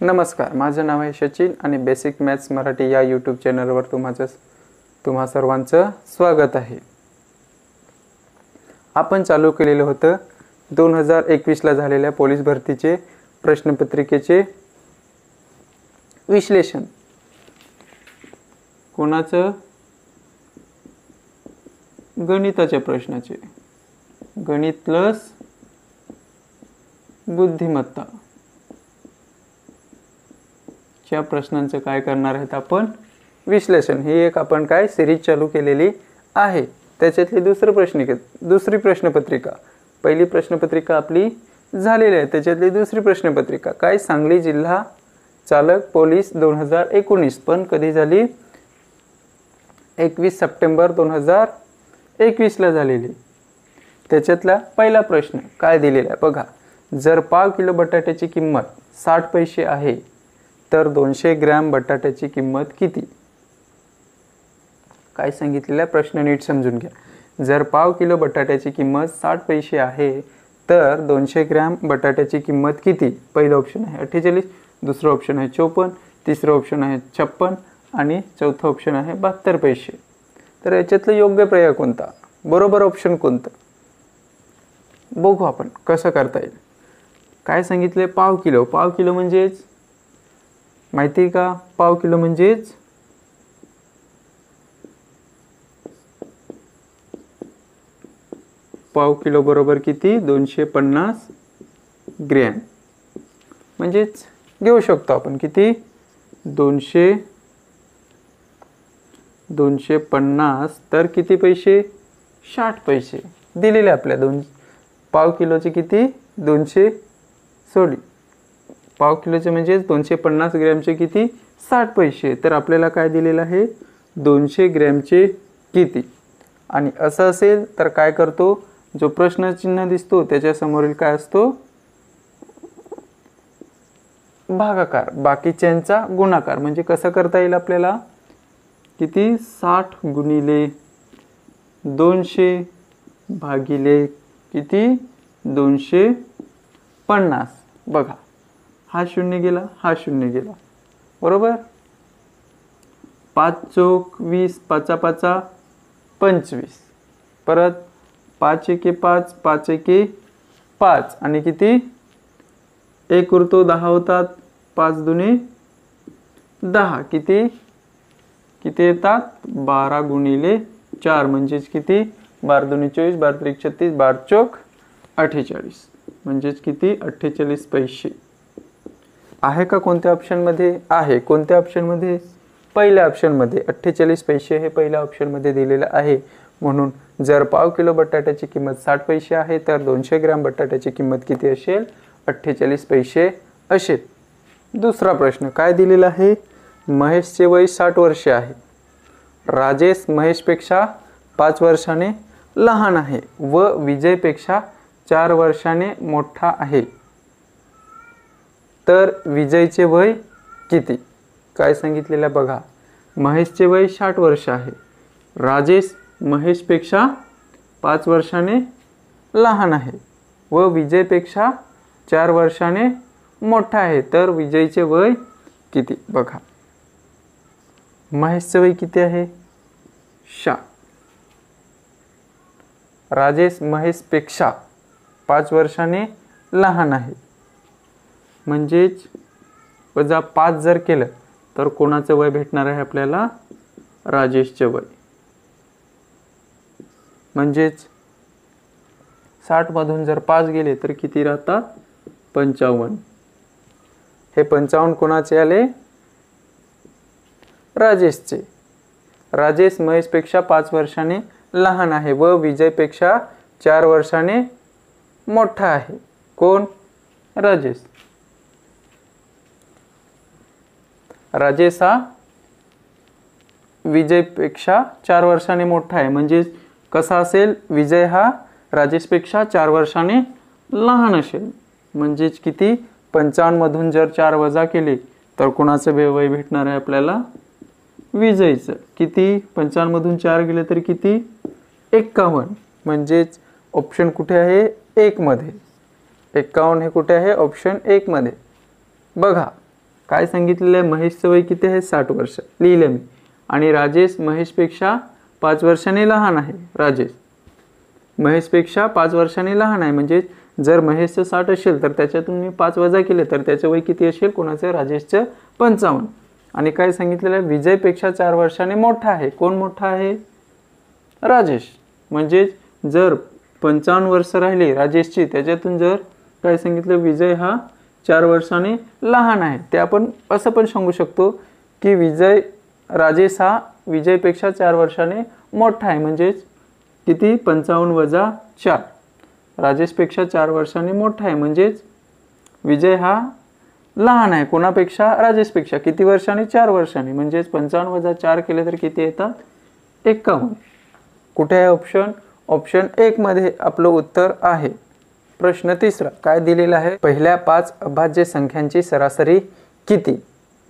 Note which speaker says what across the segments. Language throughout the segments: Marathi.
Speaker 1: नमस्कार, माझं नाव आहे सचिन आणि बेसिक मॅथ्स मराठी या यूट्यूब चॅनलवर तुम्हा सर्वांचं स्वागत आहे. आपण चालू केलेलं होतं 2021ला झालेल्या पोलीस भरतीचे प्रश्नपत्रिकेचे विश्लेषण. कोणाचं? गणिताच्या प्रश्नाचे. गणित प्लस बुद्धिमत्ता च्या प्रश्नांचं काय करणार आहेत आपण? विश्लेषण. ही एक आपण काय सिरीज चालू केलेली आहे. त्याच्यातली दुसरी प्रश्नपत्रिका. पहिली प्रश्नपत्रिका आपली झालेली आहे, त्याच्यातली दुसरी प्रश्नपत्रिका काय? सांगली जिल्हा चालक पोलीस 2019. पण कधी झाली? 21 सप्टेंबर 2021ला झालेली. त्याच्यातला पहिला प्रश्न काय दिलेला आहे बघा. जर पाव किलो बटाट्याची किंमत 60 पैसे आहे तर 200 ग्रॅम बटाट्याची किंमत किती? काय सांगितलेला प्रश्न नीट समजून घ्या. जर पाव किलो बटाट्याची किंमत 60 पैसे आहे तर 200 ग्रॅम बटाट्याची किंमत किती? पहिलं ऑप्शन आहे 48, दुसरं ऑप्शन आहे 54, तिसरं ऑप्शन आहे 56 आणि चौथं ऑप्शन आहे 72 पैसे. तर याच्यातलं योग्य पर्याय कोणता? बरोबर ऑप्शन कोणतं? बघू आपण कसं करता येईल. काय सांगितले? पाव किलो. पाव किलो म्हणजेच माहिती आहे का? पाव किलो म्हणजेच पाव किलो बरोबर किती? 250 ग्रॅम. म्हणजेच घेऊ शकतो आपण किती? 250 तर किती पैसे? 60 पैसे दिलेले आपल्या. पाव किलोचे किती? 200 सोडी. पाव किलोचे म्हणजे 250 ग्रॅमचे किती? 60 पैसे. तर आपल्याला काय दिलेलं आहे? 200 ग्रॅमचे किती? आणि असं असेल तर काय करतो? जो प्रश्न चिन्ह दिसतो त्याच्या समोरील काय असतो? भागाकार. बाकीच्यांचा गुणाकार. म्हणजे कसं करता येईल आपल्याला? किती? 60 गुणिले 200 भागिले किती? 250. बघा, हा शून्य गेला, हा शून्य गेला, बरोबर. 5 चोक 20, 5 5 25. परत 5 एके 5, 5 एके 5 आणि किती? 1 उरतो, 10 होतात. 5 दुने 10 किती येतात? 12 गुणिले 4 म्हणजेच किती? 12 दुने 24, 12 त्रिक 36, 12 चोक 48 म्हणजेच किती? 48 पैसे. आहे का कोणत्या ऑप्शन मध्ये? आहे. कोणत्या ऑप्शन मध्ये? पहिल्या ऑप्शन मध्ये. 48 पैसे हे पहिल्या ऑप्शन मध्ये दिलेलं आहे. म्हणून जर पाव किलो बटाट्याची किंमत 60 पैसे आहे तर 200 ग्रॅम बटाट्याची किंमत किती असेल? 48 पैसे असेल. दुसरा प्रश्न काय दिलेला आहे? महेशचे वय 60 वर्षे आहे. राजेश महेशपेक्षा 5 वर्षाने लहान आहे व विजयपेक्षा 4 वर्षाने मोठा आहे. तर विजयचे वय किती? काय सांगितलेलं बघा. महेशचे वय 60 वर्ष आहे. राजेश महेशपेक्षा 5 वर्षाने लहान आहे व विजयपेक्षा 4 वर्षाने मोठा आहे. तर विजयचे वय किती? बघा, महेशचे वय किती आहे? 60. राजेश महेशपेक्षा 5 वर्षाने लहान आहे. म्हणजेच वजा 5 जर केलं तर कोणाचं वय भेटणार आहे आपल्याला? राजेशचे वय. म्हणजेच 60 मधून जर 5 गेले तर किती राहतात? 55. हे 55 कोणाचे आले? राजेशचे. राजेश महेशपेक्षा 5 वर्षाने लहान आहे व विजयपेक्षा 4 वर्षाने मोठा आहे. कोण? राजेश. राजेश हा विजयपेक्षा 4 वर्षाने मोठा आहे. म्हणजे कसा असेल? विजय हा राजेशपेक्षा 4 वर्षाने लहान असेल. म्हणजेच किती? 55 मधून जर 4 वजा केले तर कोणाचं वय भेटणार आहे आपल्याला? विजयचं. किती? 55 मधून 4 गेले तर किती? 51. म्हणजेच ऑप्शन कुठे आहे? 1 मध्ये. 51 हे कुठे आहे? ऑप्शन 1 मध्ये. बघा, काय सांगितलेलं आहे, महेशचं वय किती आहे 60 वर्ष लिहिलं मी, आणि राजेश महेशपेक्षा 5 वर्षांनी लहान आहे. राजेश महेशपेक्षा 5 वर्षांनी लहान आहे, म्हणजे जर महेशचं 60 असेल तर त्याच्यातून मी 5 वजा केले तर त्याचं वय किती असेल, कोणाचं, राजेशचं 55. आणि काय सांगितलेलं आहे, विजयपेक्षा 4 वर्षांनी मोठा आहे. कोण मोठा आहे, राजेश. म्हणजे जर 55 वर्ष राहिली राजेशची, त्याच्यातून जर काय सांगितलं, विजय हा 4 वर्षांनी लहान आहे. ते आपण असं पण सांगू शकतो की राजेश हा विजयपेक्षा 4 वर्षांनी मोठा आहे. म्हणजेच किती, 55 वजा 4, राजेशपेक्षा 4 वर्षांनी मोठा आहे. म्हणजेच विजय हा लहान आहे कोणापेक्षा, राजेशपेक्षा. किती वर्षांनी, 4 वर्षांनी. म्हणजेच 55 वजा 4 केले तर किती येतात, 51. कुठे आहे ऑप्शन, ऑप्शन 1 मध्ये आपलं उत्तर आहे. प्रश्न तिसरा काय दिलेला आहे, पहिल्या 5 अभाज्य संख्यांची सरासरी किती.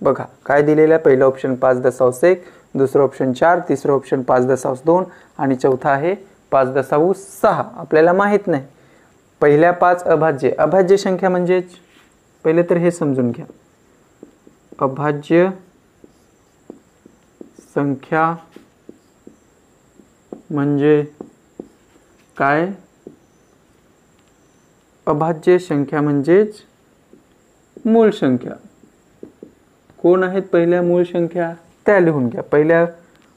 Speaker 1: बघा काय दिलेलं आहे, पहिलं ऑप्शन 5.1, दुसरं ऑप्शन 4, तिसरं ऑप्शन 5.2 आणि चौथा आहे 5.6. आपल्याला माहित नाही. पहिल्या 5 अभाज्य संख्या म्हणजेच पहिले तर हे समजून घ्या, अभाज्य संख्या म्हणजे काय, अभाज्य संख्या म्हणजेच मूळ संख्या. कोण आहेत पहिल्या मूळ संख्या, त्या लिहून घ्या.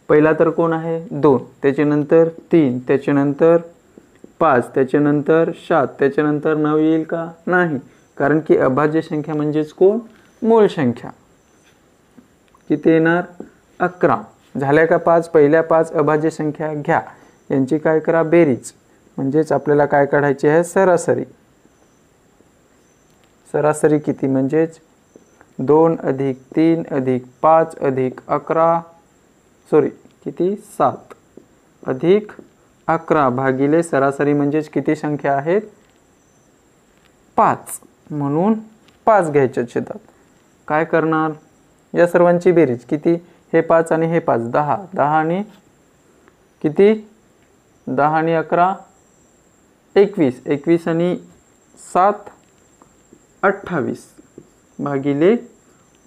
Speaker 1: पहिला तर कोण आहे, 2, त्याच्यानंतर 3, त्याच्यानंतर 5, त्याच्यानंतर 7, त्याच्यानंतर 9 येईल का, नाही, कारण की अभाज्य संख्या म्हणजेच कोण, मूळ संख्या. किती येणार, 11. झाल्या का 5, पहिल्या 5 अभाज्य संख्या घ्या, यांची काय करा, बेरीज. म्हणजेच आपल्याला काय काढायची आहे, सरासरी. सरासरी किती, म्हणजेच 2 अधिक 3 अधिक 5 अधिक 11, किती, 7 अधिक 11 भागिले सरासरी म्हणजेच किती संख्या आहेत, 5. म्हणून 5 घ्यायच्या छेदात. काय करणार, या सर्वांची बेरीज किती, हे 5 आणि हे 5, 10, 10 आणि किती, 10 आणि 11, 21, 21 आणि 7, 28 भागिले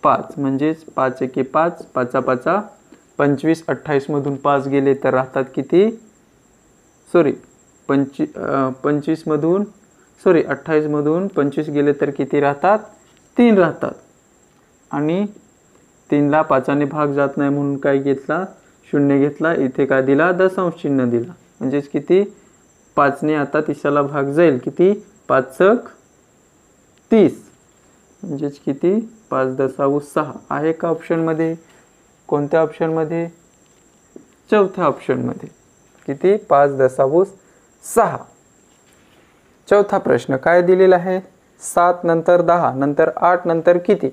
Speaker 1: 5. म्हणजेच 5 एके 5, 5 5 25, 28 मधून 5 गेले तर राहतात किती, 25 मधून 28 मधून 25 गेले तर किती राहतात, 3 राहतात. आणि 3 ला 5 ने भाग जात नाही म्हणून काय घेतला, 0 घेतला. इथे काय दिला, दशांश चिन्ह दिला. म्हणजेच किती, 5 ने आता 30ला भाग जाईल, किती, 5 30. म्हणजेच किती, 5.6 आहे का ऑप्शन मध्ये, कोणत्या ऑप्शन मध्ये, चौथ्या ऑप्शन मध्ये. किती, 5.6. चौथा प्रश्न काय दिलेला आहे, 7 नंतर 10 नंतर 8 नंतर किती.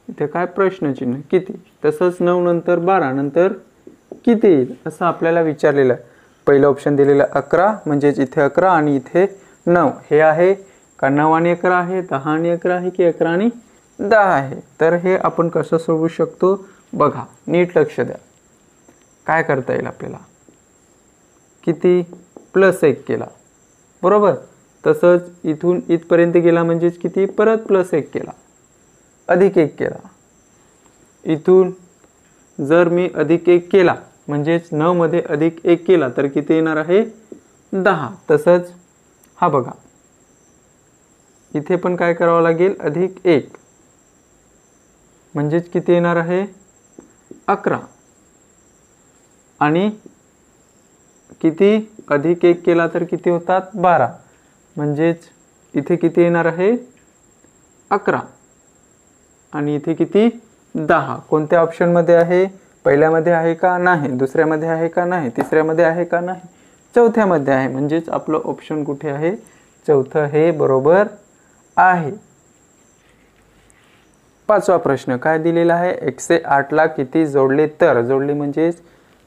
Speaker 1: इथे काय प्रश्नचिन्ह किती. तसंच 9 नंतर 12 नंतर किती येईल असं आपल्याला विचारलेलं आहे. पहिलं ऑप्शन दिलेलं 11, म्हणजेच इथे 11 आणि इथे 9. हे आहे का 9 आणि 11 आहे, 10 आणि 11 आहे, की 11 आणि 10 आहे. तर हे आपण कसं सोडवू शकतो, बघा नीट लक्ष द्या. काय करता येईल आपल्याला, किती, +1 केला, बरोबर. तसंच इथून इथपर्यंत गेला म्हणजेच किती, परत +1 केला, अधिक 1 केला. इथून जर मी अधिक 1 केला म्हणजेच 9 मध्ये अधिक 1 केला तर किती येणार आहे, 10. तसंच हा बघा, इथे पण काय करावं लागेल, अधिक 1 म्हणजेच किती येणार आहे, 11. आणि किती, अधिक 1 केला तर किती होतात, 12. म्हणजेच इथे किती येणार आहे, 11. आणि इथे किती, 10. कोणत्या ऑप्शन मध्ये आहे, पहिल्यामध्ये आहे का नाही, दुसऱ्यामध्ये आहे का नाही, तिसऱ्यामध्ये आहे का नाही, चौथ्यामध्ये आहे. म्हणजेच आपलं ऑप्शन कुठे आहे, चौथं हे बरोबर आहे. पाचवा प्रश्न काय दिलेला आहे, 108 ला किती जोडले तर, जोडले म्हणजेच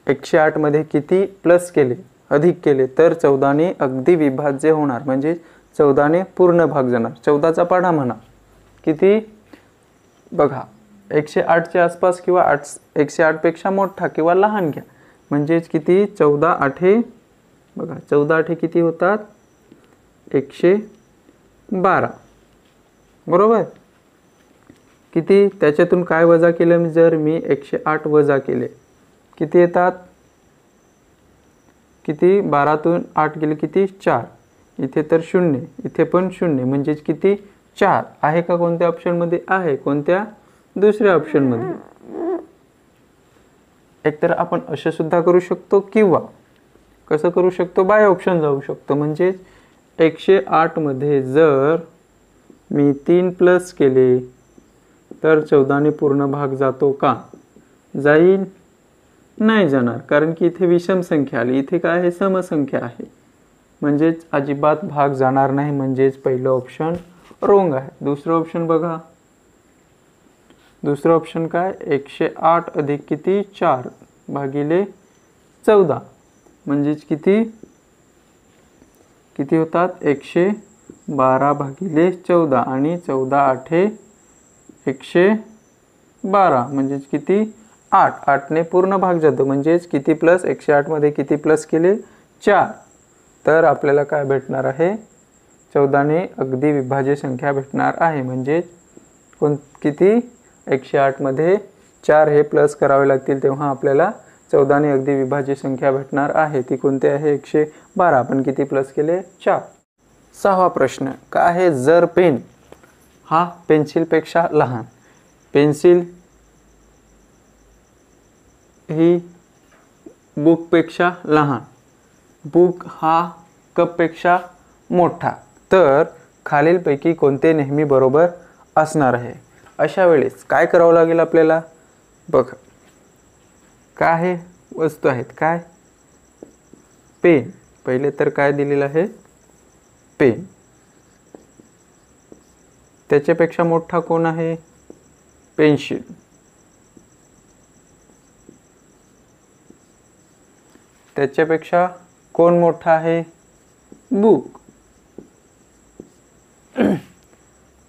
Speaker 1: 108 मध्ये किती प्लस केले, अधिक केले तर 14 ने अगदी विभाज्य होणार. म्हणजे 14 ने पूर्ण भाग जाणार. 14चा पाढा म्हणा, किती, बघा 108 च्या आसपास किंवा 108 पेक्षा मोठा किंवा लहान घ्या. म्हणजेच किती, 14 8 बघा, 14 8 किती होतात, 112, बरोबर. किती, त्याच्यातून काय वजा केलं, जर मी 108 वजा केले किती येतात, किती, 12तून 8 गेले किती, 4, इथे तर 0, इथे पण 0, म्हणजेच किती, 4 आहे का कोणत्या ऑप्शनमध्ये, आहे, कोणत्या, दुसऱ्या ऑप्शनमध्ये. एकतर आपण असं सुद्धा करू शकतो किंवा कसं करू शकतो, बाय ऑप्शन जाऊ शकतो. म्हणजे 108 मध्ये जर मी 3 प्लस केले तर 14ने पूर्ण भाग जातो का, जाईल, नाही जाणार, कारण की इथे विषम संख्या आली, इथे काय आहे, समसंख्या आहे, म्हणजेच अजिबात भाग जाणार नाही, म्हणजेच पहिलं ऑप्शन रॉंग आहे. दुसरं ऑप्शन बघा, दुसरं ऑप्शन काय, 108 अधिक किती, 4 भागिले 14, म्हणजेच किती, किती होतात, 112 भागिले 14 आणि 14 8 112, म्हणजेच किती, 8, 8ने पूर्ण भाग जातो, म्हणजेच किती प्लस 108 मध्ये किती प्लस केले, 4, तर आपल्याला काय भेटणार आहे, 14ने अगदी विभाज्य संख्या भेटणार आहे. म्हणजे किती, 108 मध्ये 4 हे प्लस करावे लागतील, तेव्हा आपल्याला 14ने अगदी विभाज्य संख्या भेटणार आहे. ती कोणती आहे, 112, आपण किती प्लस केले, 4. 6वा प्रश्न काय आहे, जर पेन हा पेन्सिलपेक्षा लहान, पेन्सिल ही बुकपेक्षा लहान, बुक हा कपपेक्षा मोठा, तर खालीलपैकी कोणते नेहमी बरोबर असणार आहे. अशा वेळेस काय करावं लागेल आपल्याला, बघा काय आहे, वस्तू आहेत, काय, पेन, पहिले तर काय दिलेलं आहे, पेन, त्याच्यापेक्षा मोठा कोण आहे, पेन्सिल, त्याच्यापेक्षा कोण मोठा आहे, बुक,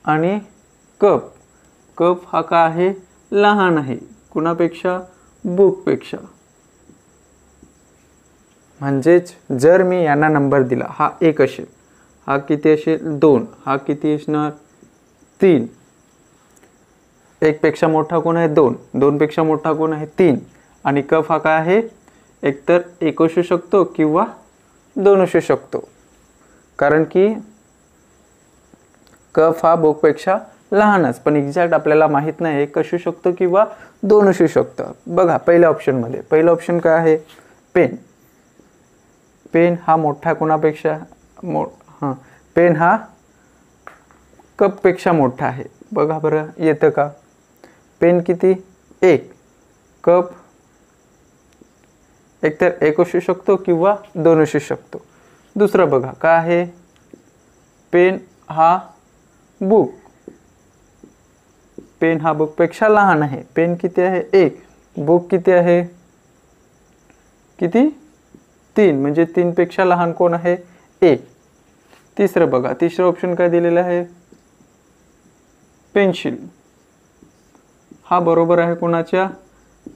Speaker 1: आणि कप, कप हा का आहे, लहान आहे, कुणापेक्षा, बुकपेक्षा. म्हणजेच जर मी यांना नंबर दिला, हा 1 असेल, हा किती असेल, 2, हा किती असणार, 3, 1 पेक्षा मोठा कोण आहे, 2, 2 पेक्षा मोठा कोण आहे, 3, आणि कप हा काय आहे, एकतर 1 असू शकतो किंवा 2 असू शकतो, कारण की कप हा बुकपेक्षा लहानच, पण एक्झॅक्ट आपल्याला माहित नाही, 1 असू शकतो किंवा 2 असू शकतं. बघा पहिल्या ऑप्शनमध्ये, पहिलं ऑप्शन काय आहे, पेन, पेन हा मोठा कोणापेक्षा, पेन हा कपपेक्षा मोठा आहे. बघा बरं येतं का, पेन किती, 1, कप एकतर 1 असू शकतो किंवा 2 असू शकतो. दुसरं बघा काय आहे, पेन हा बुक, पेन हा बुकपेक्षा लहान आहे, पेन किती आहे, 1, बुक किती आहे, किती, 3, म्हणजे 3 पेक्षा लहान कोण आहे, 1. तिसरं बघा, तिसरं ऑप्शन काय दिलेलं आहे, पेन्सिल, हा बरोबर आहे कोणाच्या,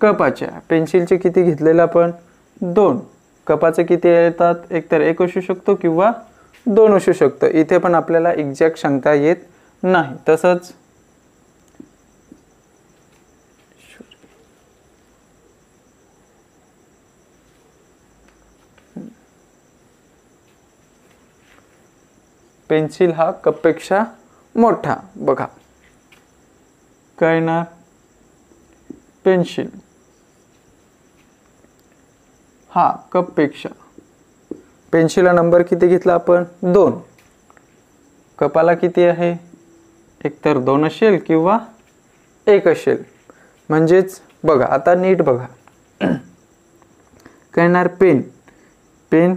Speaker 1: कपाच्या. पेन्सिलचे किती घेतलेलं आपण, 2, कपाचे किती येतात, एकतर 1 असू शकतो किंवा 2 असू शकतो. इथे पण आपल्याला एक्झॅक्ट सांगता येत नाही. तसंच पेन्सिल हा कपपेक्षा मोठा, बघा काय ना, पेन्सिल हा कपपेक्षा, पेन्सिलला नंबर किती घेतला आपण, 2, कपाला किती आहे, एकतर 2 असेल किंवा 1 असेल. म्हणजेच बघा आता नीट बघा, कहणार पेन, पेन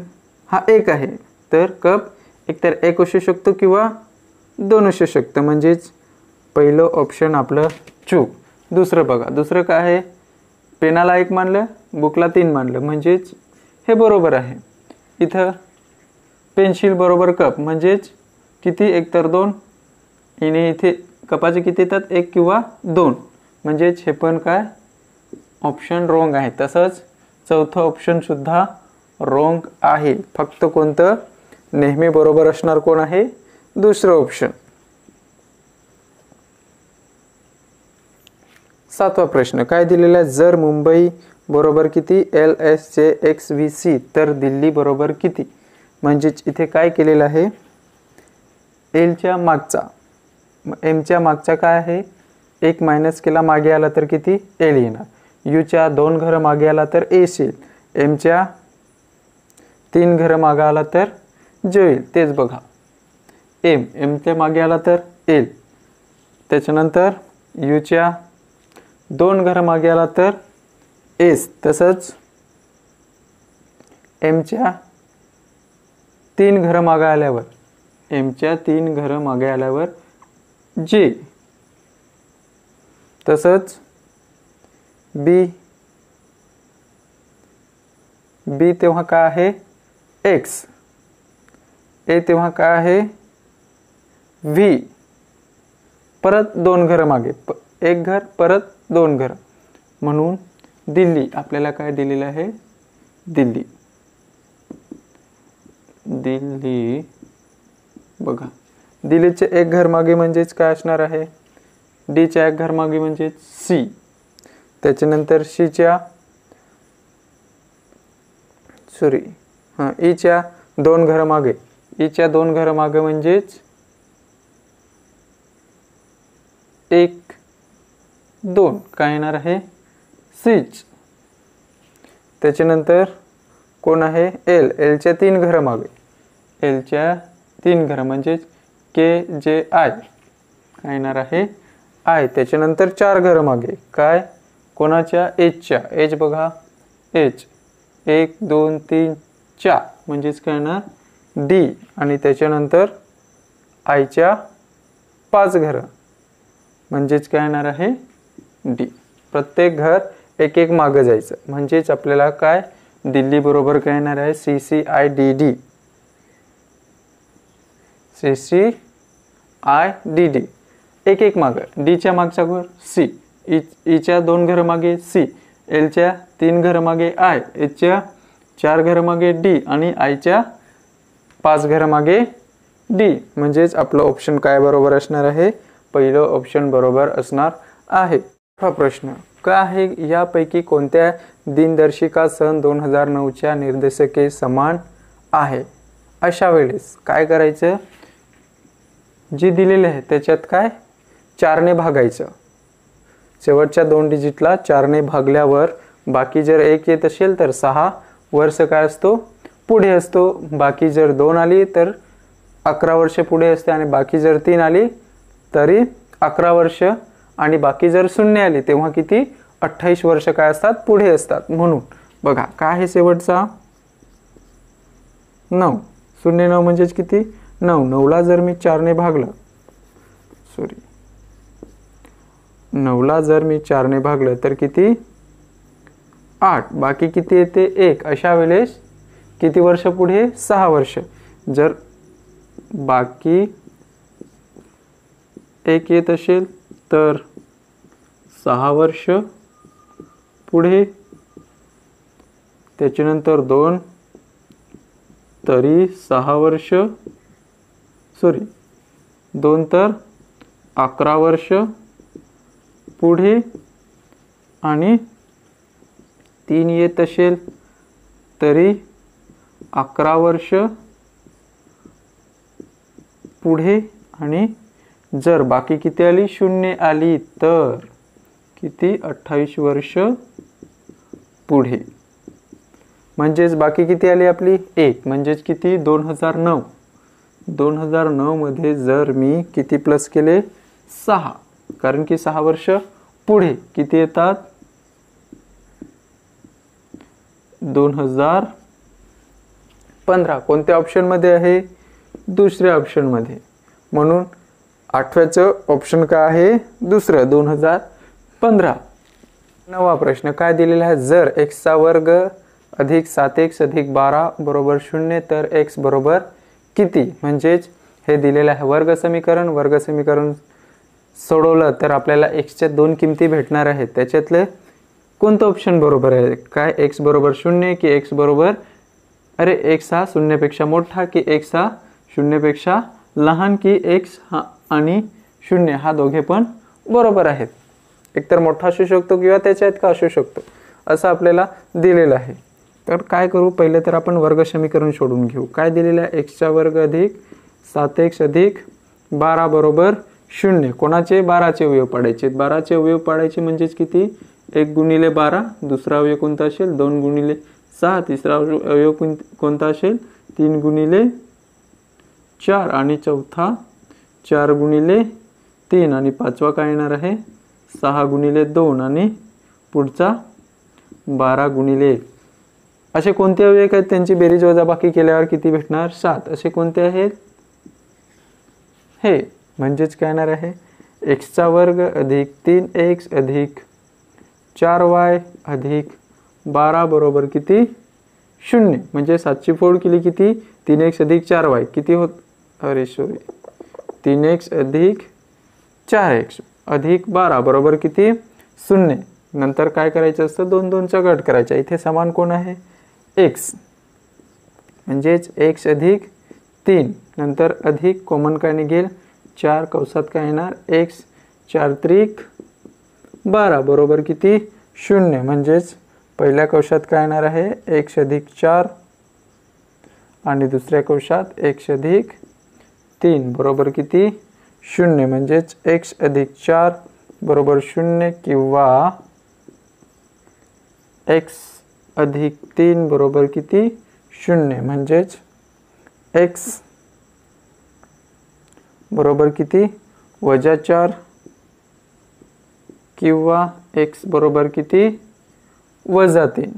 Speaker 1: हा 1 आहे, तर कप एकतर 1 असू शकतो किंवा 2 असू शकतं. म्हणजेच पहिलं ऑप्शन आपलं चूक. दुसरं बघा, दुसरं काय आहे, पेनाला 1 मानलं, बुकला 3 मानलं, म्हणजेच हे बरोबर आहे. इथं पेन्सिल बरोबर कप, म्हणजेच किती, एकतर 2, आणि इथे कपाचे किती येतात, 1 किंवा 2, म्हणजेच हे पण काय, ऑप्शन रॉंग आहे. तसंच चौथं ऑप्शन सुद्धा रॉंग आहे. फक्त कोणतं नेहमी बरोबर असणार कोण आहे, दुसरं ऑप्शन. सातवा प्रश्न काय दिलेला आहे, जर मुंबई बरोबर किती LSJXVC तर दिल्ली बरोबर किती. म्हणजेच इथे काय केलेलं आहे, एलच्या मागचा एमच्या मागचा काय आहे, 1 मायनस केला मागे आला तर किती एल येणार. यूच्या 2 घर मागे आला तर एस येईल. एमच्या 3 घर मागे आला तर जे येईल. तेच बघा, एमच्या मागे आला तर एल, त्याच्यानंतर यूच्या 2 घर मागे आला तर एस, तसंच एमच्या 3 घर मागे आल्यावर जे, तसंच बी तेव्हा काय आहे एक्स, ए तेव्हा काय आहे व्ही, परत 2 घर मागे 1 घर परत 2 घर, म्हणून दिल्ली आपल्याला काय दिलेलं आहे, दिल्ली बघा. दिल्लीचे 1 घर मागे म्हणजेच काय असणार आहे, डीच्या 1 घर मागे म्हणजे सी, त्याच्यानंतर ईच्या 2 घर मागे, ईच्या 2 घर मागे म्हणजेच 1 2 काय येणार आहे सीच. त्याच्यानंतर कोण आहे एलच्या 3 घर मागे, एलच्या 3 घर म्हणजेच KJI काय येणार आहे आय. त्याच्यानंतर 4 घर मागे काय कोणाच्या एचच्या, एच बघा एच 1 2 3 4 म्हणजेच काय येणार डी. आणि त्याच्यानंतर आयच्या 5 घर म्हणजेच काय येणार आहे डी. प्रत्येक घर एक एक मागे जायचं म्हणजेच आपल्याला काय दिल्ली बरोबर काय येणार आहे CCIDD, CCIDD एक एक मागे. डीच्या मागचा घर सी, ईच्या 2 घर मागे सी, एलच्या 3 घर मागे आय, एचच्या 4 घर मागे डी आणि आयच्या 5 घर मागे डी. म्हणजेच आपलं ऑप्शन काय बरोबर असणार आहे, पहिलं ऑप्शन बरोबर असणार आहे. हा प्रश्न काय आहे, यापैकी कोणत्या दिनदर्शिका सन 2009च्या निर्देशके समान आहे. अशा वेळेस काय करायचं, जी दिलेली आहे त्याच्यात काय 4 ने भागायचं. शेवटच्या 2 डिजिटला 4 ने भागल्यावर बाकी जर 1 येत असेल तर 6 वर्ष काय असतो पुढे असतो. बाकी जर 2 आली तर 11 वर्ष पुढे असते आणि बाकी जर 3 आली तरी 11 वर्ष आणि बाकी जर 0 आली तेव्हा किती 28 वर्ष काय असतात पुढे असतात. म्हणून बघा काय आहे शेवटचा 9, 0 म्हणजेच किती 9. 9ला जर मी 4 ने भागलं 9ला जर मी 4 ने भागलं तर किती 8, बाकी किती येते 1. अशा वेळेस किती वर्ष पुढे 6 वर्ष. जर बाकी 1 येत असेल तर 6 वर्ष पुढे, त्याच्यानंतर 2 तरी 6 वर्ष 2 तर 11 वर्ष पुढे आणि 3 येत असेल तरी 11 वर्ष पुढे आणि जर बाकी किती आली 0 आली तर किती 28 वर्ष पुढे. म्हणजेच बाकी किती आली आपली 1 म्हणजेच किती 2009. 2009 मध्ये जर मी किती प्लस केले 6, कारण की 6 वर्ष पुढे किती येतात 2015. कोणत्या ऑप्शन मध्ये आहे दुसऱ्या ऑप्शन मध्ये. म्हणून 8व्याचं ऑप्शन काय आहे दुसरं 2015. 9वा प्रश्न काय दिलेला आहे, जर x चा वर्ग अधिक 7x अधिक 12 बरोबर 0 तर x बरोबर किती. म्हणजेच हे दिलेलं आहे वर्ग समीकरण सोडवलं तर आपल्याला x च्या 2 किमती भेटणार आहेत. त्याच्यातले कोणतं ऑप्शन बरोबर आहे, काय x बरोबर 0 की x बरोबर x हा 0 पेक्षा मोठा की x हा 0 पेक्षा लहान की x हा आणि 0 हा दोघे पण बरोबर आहेत. एकतर मोठा असू शकतो किंवा त्याच्या इतका असू शकतो असं आपल्याला दिलेलं आहे। तर काय करू, पहिले तर आपण वर्ग समीकरण सोडून घेऊ। काय दिलेलं आहे, x वर्ग अधिक 7x अधिक 12 बरोबर 0। कोणाचे, 12चे अवयव पाडायचे। 12चे अवयव पाडायचे म्हणजेच किती, 1 गुणिले 12, दुसरा अवयव कोणता असेल 2 गुणिले 6, तिसरा अवयव कोणता असेल 3 गुणिले 4 आणि चौथा 4 गुणिले 3 आणि पाचवा काय येणार आहे 6 गुणिले 2 आणि पुढचा 12 गुणिले 1। असे कोणते अवयव आहेत त्यांची बेरीज वजाबाकी केल्यावर किती भेटणार 7। असे कोणते आहेत, हे म्हणजेच काय येणार आहे x वर्ग अधिक 3x अधिक 4y अधिक 12 बरोबर किती 0। म्हणजे 7ची फोड केली किती 3x अधिक 4y किती होत, अरे सॉरी 3x अधिक 4x अधिक 12 बरोबर किती 0। नंतर काय करायचं असतं, 2 2चा गट करायचा। इथे समान कोण आहे x, म्हणजेच x अधिक 3 नंतर अधिक कॉमन काय निघेल 4 कंसात काय येणार x 4 त्रिक 12 बरोबर किती 0। म्हणजेच पहिल्या कंसात काय येणार आहे x अधिक 4 आणि दुसऱ्या कंसात x अधिक 3 बरोबर किती 0। म्हणजेच x अधिक 4 बरोबर 0 किंवा x अधिक 3 बरोबर किती 0। म्हणजेच x बरोबर किती -4 किंवा x बरोबर किती -3।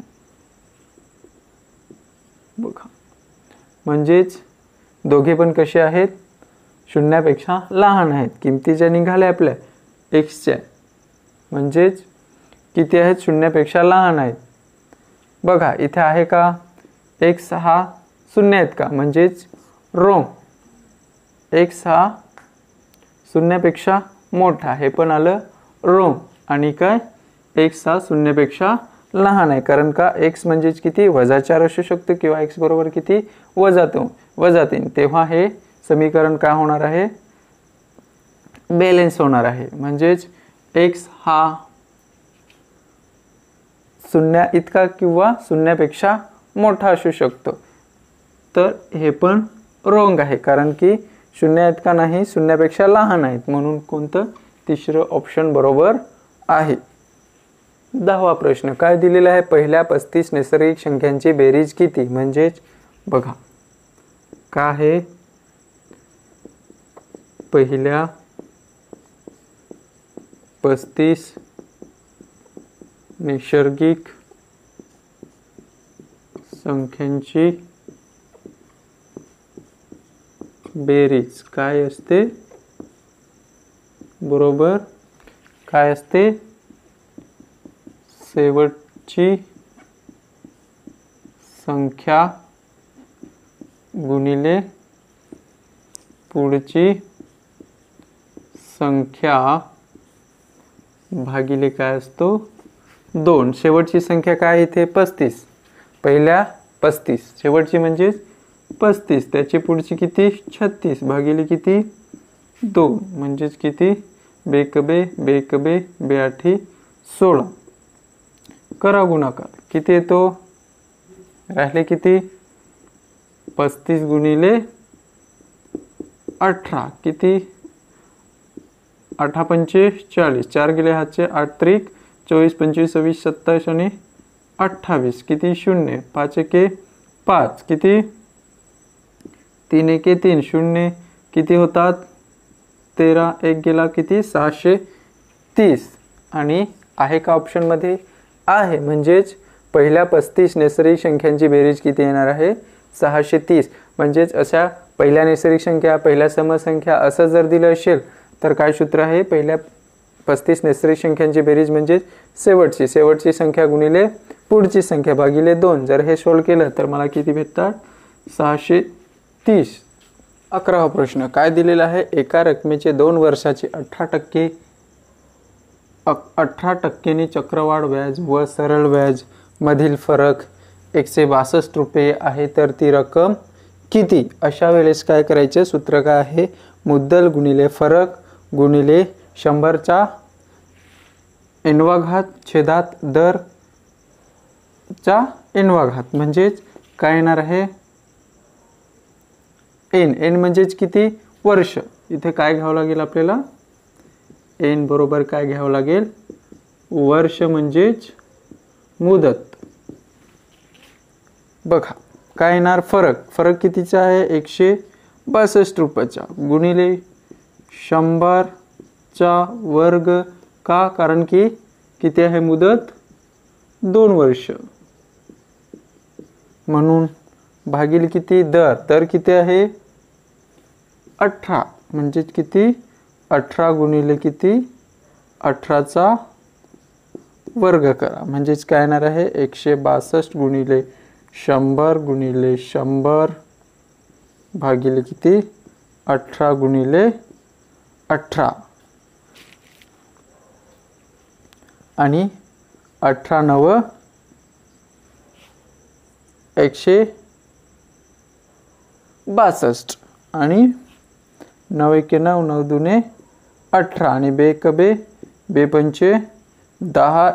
Speaker 1: बघा, म्हणजेच दोघे पण कसे आहेत शून्यापेक्षा लहान आहेत। किमती ज्या निघाल्या आपल्या x च्या म्हणजेच किती आहेत शून्यापेक्षा लहान आहेत। बघा इथे आहे का x हा शून्य आहेत का, म्हणजेच रॉंग, x हा शून्यापेक्षा मोठा, हे पण आलं रॉंग। आणि काय x हा शून्यापेक्षा लहान आहे, कारण का x म्हणजेच किती -4 असू शकतो किंवा x बरोबर किती -3। तेव्हा हे समीकरण काय होणार आहे बॅलन्स होणार आहे। म्हणजेच x हा शून्या इतका किंवा शून्यापेक्षा मोठा असू शकतो। तर हे पण रॉंग आहे, कारण की शून्य इतका नाही शून्यापेक्षा लहान आहेत, म्हणून कोणतं तिसरं ऑप्शन बरोबर आहे। 10वा प्रश्न काय दिलेला आहे, पहिल्या 35 नैसर्गिक संख्यांची बेरीज किती। म्हणजेच बघा काय आहे, पहिल्या 35 नैसर्गिक संख्यांची बेरीज काय असते, बरोबर काय असते शेवटची संख्या गुणिले पुढची संख्या भागिले काय असतो 2। शेवटची संख्या काय इथे 35, पहिल्या 35 शेवटची म्हणजे 35, त्याची पुढची किती 36 भागिले किती 2, म्हणजेच किती 2 2 2 16। करा गुणाकार, किती येतो राहिले किती 35 गुणिले 18 किती 8 पंचे 40, 4 गेले हातचे 8 त्रिक 24 25 26 27 आणि 28 किती 0, 5 एके 5 किती 3 एके 3 0 किती होतात 13, 1 गेला किती 630। आणि आहे का ऑप्शन मध्ये आहे, म्हणजेच पहिल्या 35 नैसर्गिक संख्यांची बेरीज किती येणार आहे 630। म्हणजेच अशा पहिल्या नैसर्गिक संख्या पहिल्या समसंख्या असं जर दिलं असेल तर काय सूत्र आहे, पहिल्या 35 नैसर्गिक संख्यांची बेरीज म्हणजे शेवटची संख्या गुणिले पुढची संख्या भागिले 2। जर हे सोल्व केलं तर मला किती भेटतात 630। 11वा प्रश्न काय दिलेला आहे, एका रकमेचे 2 वर्षाचे 18% नी चक्रवाढ व्याज व सरळ व्याज मधील फरक 162 रुपये आहे, तर ती रक्कम किती। अशा वेळेस काय करायचे, सूत्र काय आहे मुद्दल गुणिले फरक गुणिले 100चा n-वा घात छेदात दर चा n-वा घात म्हणजेच काय येणार आहे n म्हणजेच किती वर्ष. इथे काय घ्यावं लागेल आपल्याला n बरोबर काय घ्यावं लागेल वर्ष म्हणजेच मुदत. बघा काय येणार फरक कितीचा आहे 162 रुपयाचा गुणिले 100 चा वर्ग का कारण की किती आहे मुदत 2 वर्ष म्हणून भागिले किती दर किती आहे 18 म्हणजे किती 18 गुणिले किती 18 चा वर्ग करा म्हणजेच काय येणार आहे 162 गुणिले 100 गुणिले 100 भागिले किती 18 गुणिले 18 आणि 18 9 162 आणि 9 1 9 9 2 18 आणि 2 1 2 2 5 10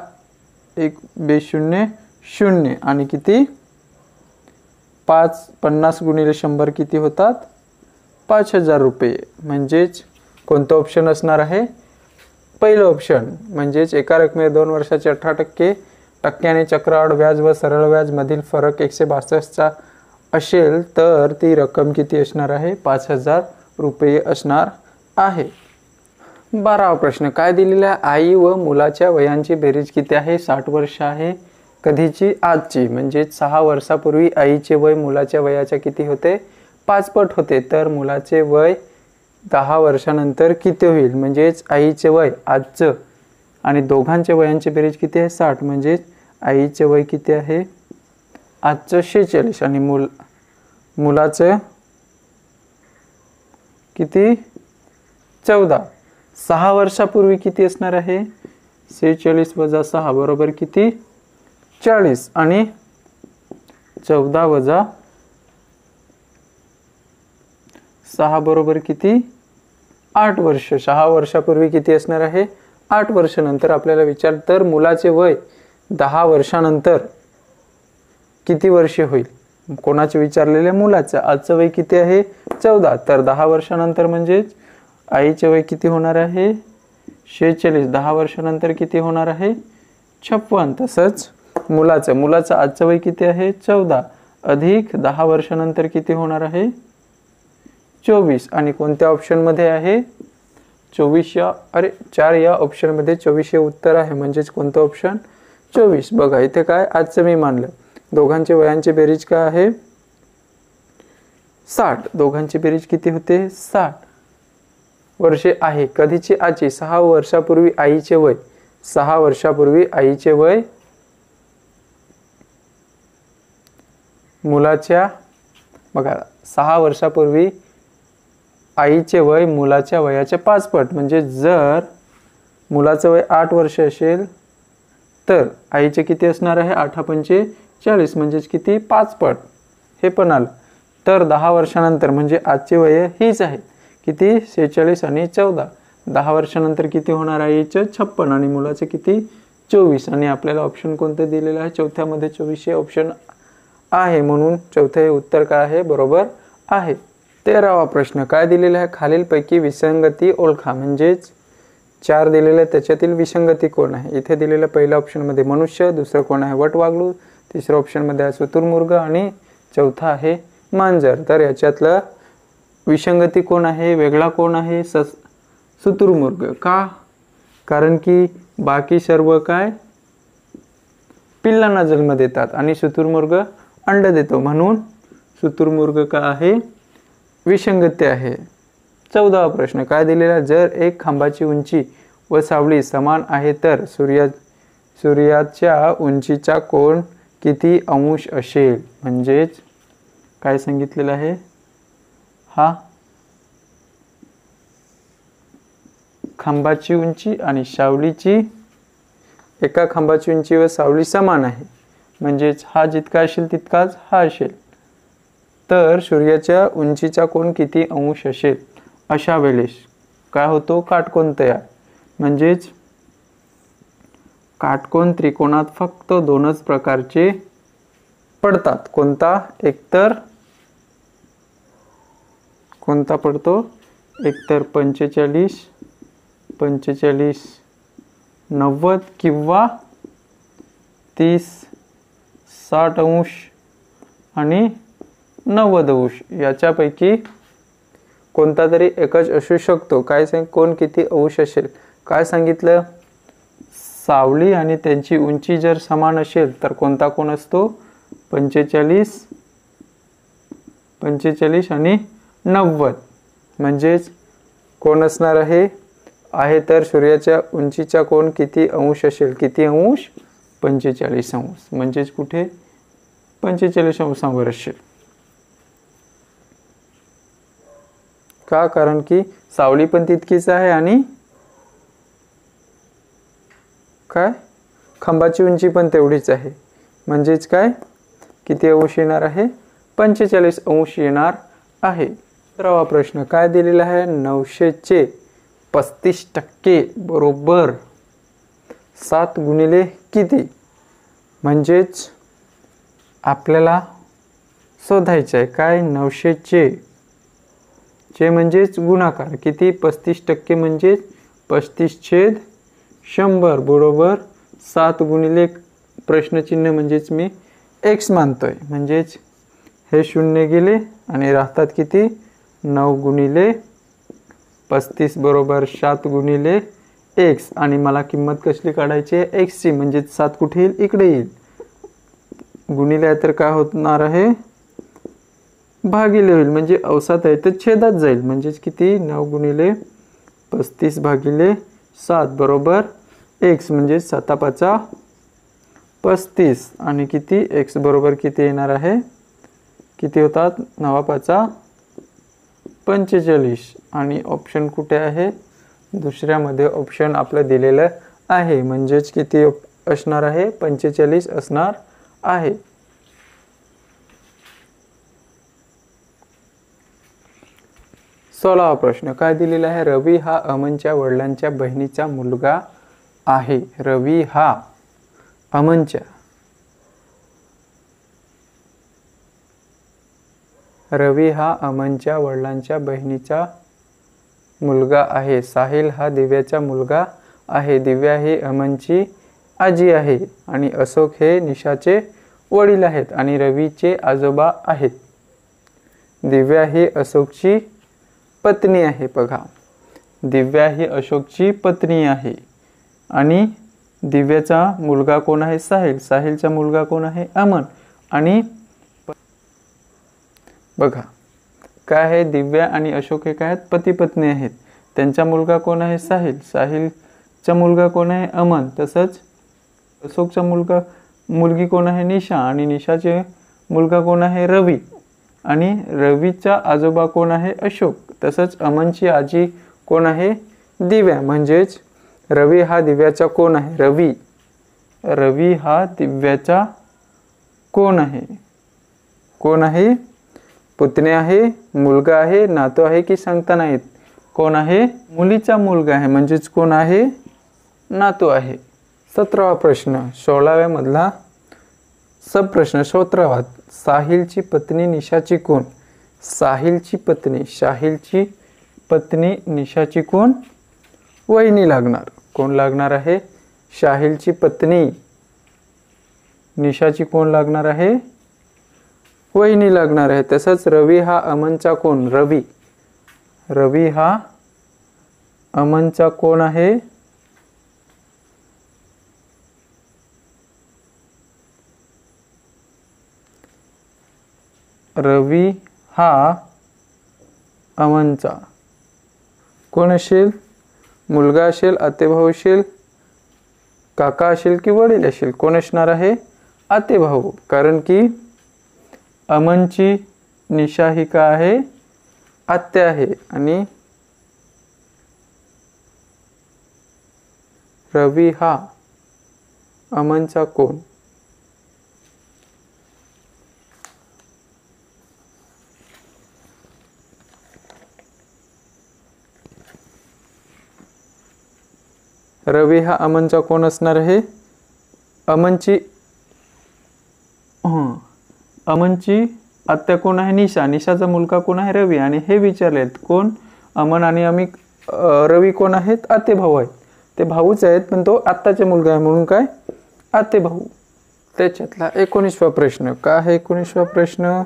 Speaker 1: 1 2 0 0 आणि किती 50 गुणिले 100 किती होतात 5000 रुपये. म्हणजेच कोणतं ऑप्शन असणार आहे पहिलं ऑप्शन म्हणजेच एका रकमेवर 2 वर्षाचे 18% टक्क्याने चक्रवाढ व्याज व सरळ व्याज मधील फरक 162 चा असेल तर ती रक्कम किती असणार आहे 5000 रुपये असणार आहे. 12वा प्रश्न काय दिलेला आई व मुलाच्या वयांची बेरीज किती आहे 60 वर्ष आहे. कधीची आजची म्हणजे 6 वर्षापूर्वी आईचे वय मुलाच्या वयाच्या किती होते 5 पट होते तर मुलाचे वय 10 वर्षानंतर किती होईल म्हणजेच आईचे वय आजचं आणि दोघांच्या वयांची बेरीज किती आहे 60 म्हणजेच आईचे वय किती आहे आजचं 46 आणि मुलाचं किती 14. 6 वर्षापूर्वी किती असणार आहे 46 वजा 6 बरोबर किती 40 आणि 14 वजा 6 बरोबर किती 8 वर्ष. 6 वर्षापूर्वी किती असणार आहे 8 वर्षानंतर आपल्याला विचार तर मुलाचे वय 10 वर्षानंतर किती वर्षे होईल कोणाचे विचारलेले मुलाचं आजचं वय किती आहे 14 तर 10 वर्षानंतर म्हणजेच आईचे वय किती होणार आहे 46 10 वर्षानंतर किती होणार आहे 56. तसंच मुलाचं आजचं वय किती आहे 14 अधिक 10 वर्षानंतर किती होणार आहे 24 आणि कोणत्या ऑप्शन मध्ये आहे 24 या 4 या ऑप्शन मध्ये 24 हे उत्तर आहे म्हणजेच कोणतं ऑप्शन 24. बघा इथे काय आजचं मी मानलं दोघांचे वयांची बेरीज काय आहे 60 दोघांची बेरीज किती होते 60 वर्षे आहे. कधीची आजची 6 वर्षापूर्वी आईचे वय 6 वर्षापूर्वी आईचे वय मुलाच्या बघा 6 वर्षापूर्वी आईचे वय मुलाच्या वयाचे 5 पट म्हणजे जर मुलाचं वय 8 वर्ष असेल तर आईचे किती असणार आहे 8 पंचे 40 म्हणजेच किती 5 पट हे पण आलं. तर 10 वर्षानंतर म्हणजे आजची वय हीच आहे किती 46 आणि 14 10 वर्षानंतर किती होणार आहे आईचं 56 आणि मुलाचे किती 24 आणि आपल्याला ऑप्शन कोणतं दिलेलं आहे चौथ्यामध्ये 24 हे ऑप्शन आहे म्हणून चौथे उत्तर काय आहे बरोबर आहे. 13वा प्रश्न काय दिलेला आहे खालीलपैकी विसंगती ओळखा म्हणजेच 4 दिलेले त्याच्यातील विसंगती कोण आहे. इथे दिलेल्या पहिल्या ऑप्शन मध्ये मनुष्य दुसरं कोण आहे वटवाघळू तिसऱ्या ऑप्शन मध्ये आहे शुतुरमुर्ग आणि चौथा आहे मांजर. तर याच्यातलं विसंगती कोण आहे वेगळा कोण आहे शुतुरमुर्ग का कारण की बाकी सर्व काय पिल्लांना जन्म देतात आणि शुतुरमुर्ग अंड देतो म्हणून शुतुरमुर्ग का आहे विसंगती आहे. 14वा प्रश्न काय दिलेला जर एक खांबाची उंची व सावली समान आहे तर सूर्याच्या उंचीचा कोन किती अंश असेल म्हणजेच काय सांगितलेलं आहे हा खांबाची उंची आणि सावलीची एका खांबाची उंची व सावली समान आहे म्हणजेच हा जितका असेल तितकाच हा असेल तर सूर्याच्या उंचीचा कोन किती अंश असेल अशा वेळेस काय होतो काटकोन तयार म्हणजेच काटकोन त्रिकोणात फक्त दोनच प्रकारचे पडतात. कोणता? एकतर कोणता पडतो? एकतर 45, 45, 90 किंवा 30, 60 अंश आणि 90 अंश याच्यापैकी कोणता तरी एकच असू शकतो. काय सांग, कोण किती अंश असेल? काय सांगितलं? सावली आणि त्यांची उंची जर समान असेल तर कोणता कोण असतो? 45, 45 आणि 90. म्हणजेच कोण असणार आहे? तर सूर्याच्या उंचीचा कोण किती अंश असेल? किती अंश? 45 अंश. म्हणजेच कुठे? 45 अंशावर असेल. का? कारण की सावली पण तितकीच आहे आणि काय? खांबाची उंची पण तेवढीच आहे. म्हणजेच काय? किती अंश येणार आहे? 45 अंश येणार आहे. 17वा प्रश्न काय दिलेला आहे? 900 चे 35% बरोबर 7 गुणिले किती? म्हणजेच आपल्याला शोधायचे आहे काय? 900 चे म्हणजेच गुणाकार किती? 35% म्हणजेच 35/100 बरोबर 7 गुणिले प्रश्नचिन्ह म्हणजेच मी x मानतोय. म्हणजेच हे 0 गेले आणि राहतात किती? 9 गुणिले 35 बरोबर 7 गुणिले x. आणि मला किंमत कसली काढायची आहे? x ची. म्हणजेच 7 कुठे येईल? इकडे येईल. गुणिले तर काय होणार आहे? भागिले होईल. म्हणजे अवसात आहे तर छेदात जाईल. म्हणजेच किती? 9 गुणिले 35 भागिले 7 बरोबर x. म्हणजे 7×5 35 आणि किती? x बरोबर किती येणार आहे? किती होतात? 9×5 45. आणि ऑप्शन कुठे आहे? दुसऱ्यामध्ये ऑप्शन आपलं दिलेलं आहे. म्हणजेच किती असणार आहे? 45 असणार आहे. सोळावा प्रश्न काय दिलेला आहे? रवी हा अमनच्या वडिलांच्या बहिणीचा मुलगा आहे. रवी हा अमनच्या वडिलांच्या बहिणीचा मुलगा आहे. साहिल हा दिव्याचा मुलगा आहे. दिव्या ही अमनची आजी आहे आणि अशोक हे निशाचे वडील आहेत आणि रवीचे आजोबा आहेत. दिव्या ही अशोकची पत्नी आहे. बघा, दिव्या ही अशोकची पत्नी आहे आणि दिव्याचा मुलगा कोण आहे? साहिल. साहिलचा मुलगा कोण आहे? अमन. आणि बघा काय आहे? दिव्या आणि अशोक हे काय आहेत? पती पत्नी आहेत. त्यांचा मुलगा कोण आहे? साहिल. साहिलचा मुलगा कोण आहे? अमन. तसंच अशोकचा मुलगी कोण आहे? निशा. आणि निशाचे मुलगा कोण आहे? रवी. आणि रवीचा आजोबा कोण आहे? अशोक. तसंच अमनची आजी कोण आहे? दिव्या. म्हणजेच रवी हा दिव्याचा कोण आहे? रवी हा दिव्याचा कोण आहे? कोण आहे? पुतणे आहे, मुलगा आहे, नातू आहे की सांगता नाहीत. कोण आहे? मुलीचा मुलगा आहे. म्हणजेच कोण आहे? नातू आहे. 17वा प्रश्न 16व्या मधला सब प्रश्न 17वा. साहिलची पत्नी निशाची कोण? साहिलची पत्नी निशाची कोण? वहिनी लागणार. कोण लागणार आहे? साहिलची पत्नी निशाची कोण लागणार आहे? वहिनी लागणार आहे. तसंच रवी हा अमनचा कोण? रवी हा अमनचा कोण आहे? रवी हा अमनचा कोण असेल? मुलगा असेल, आतेभाऊ असेल, काका असेल की वडील असेल? कोण असणार आहे? आतेभाऊ. कारण की अमनची निशा ही का आहे? आत्या आहे. आणि रवी हा अमनचा कोण? रवी हा अमनचा कोण असणार आहे? अमनची अमनची आत्या कोण आहे? निशा. निशाचा मुलगा कोण आहे? रवी. आणि हे विचारलेत कोण? अमन आणि रवी कोण आहेत? आते भाऊ आहेत. ते भाऊच आहेत पण तो आत्ताचा मुलगा आहे म्हणून काय? आते भाऊ. त्याच्यातला 19वा प्रश्न काय आहे? 19वा प्रश्न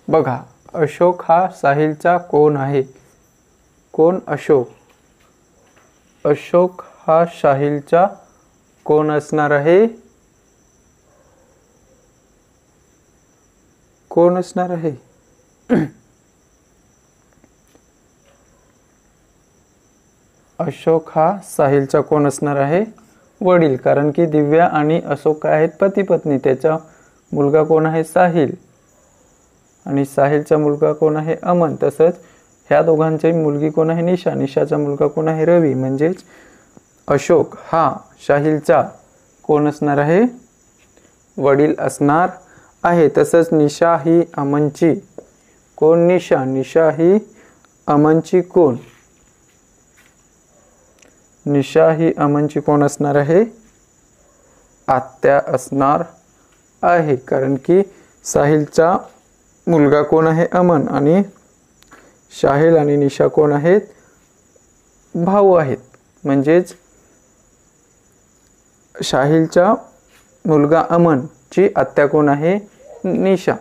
Speaker 1: बघा. अशोक हा साहिलचा कोण आहे? कोण अशोक? अशोक हा साहिलचा कोण असणार आहे? कोण असणार आहे? अशोक हा साहिलचा कोण असणार आहे? वडील. कारण की दिव्या आणि अशोक आहेत पती पत्नी. त्याचा मुलगा कोण आहे? साहिल. आणि साहिलचा मुलगा कोण आहे? अमन. तसंच ह्या दोघांची मुलगी कोण आहे? निशा. निशाचा मुलगा कोण आहे? रवी. म्हणजेच अशोक हा साहिलचा कोण असणार आहे? वडील असणार आहे. तसंच निशा ही अमनची कोण? निशा. निशा ही अमनची कोण? निशा ही अमनची कोण असणार आहे? आत्या असणार आहे. कारण की साहिलचा मुलगा कोण आहे? अमन. आणि साहिल आणि निशा कोण आहेत? भाऊ आहेत. म्हणजेच साहिलचा मुलगा अमनची आत्या कोण आहे? निशा.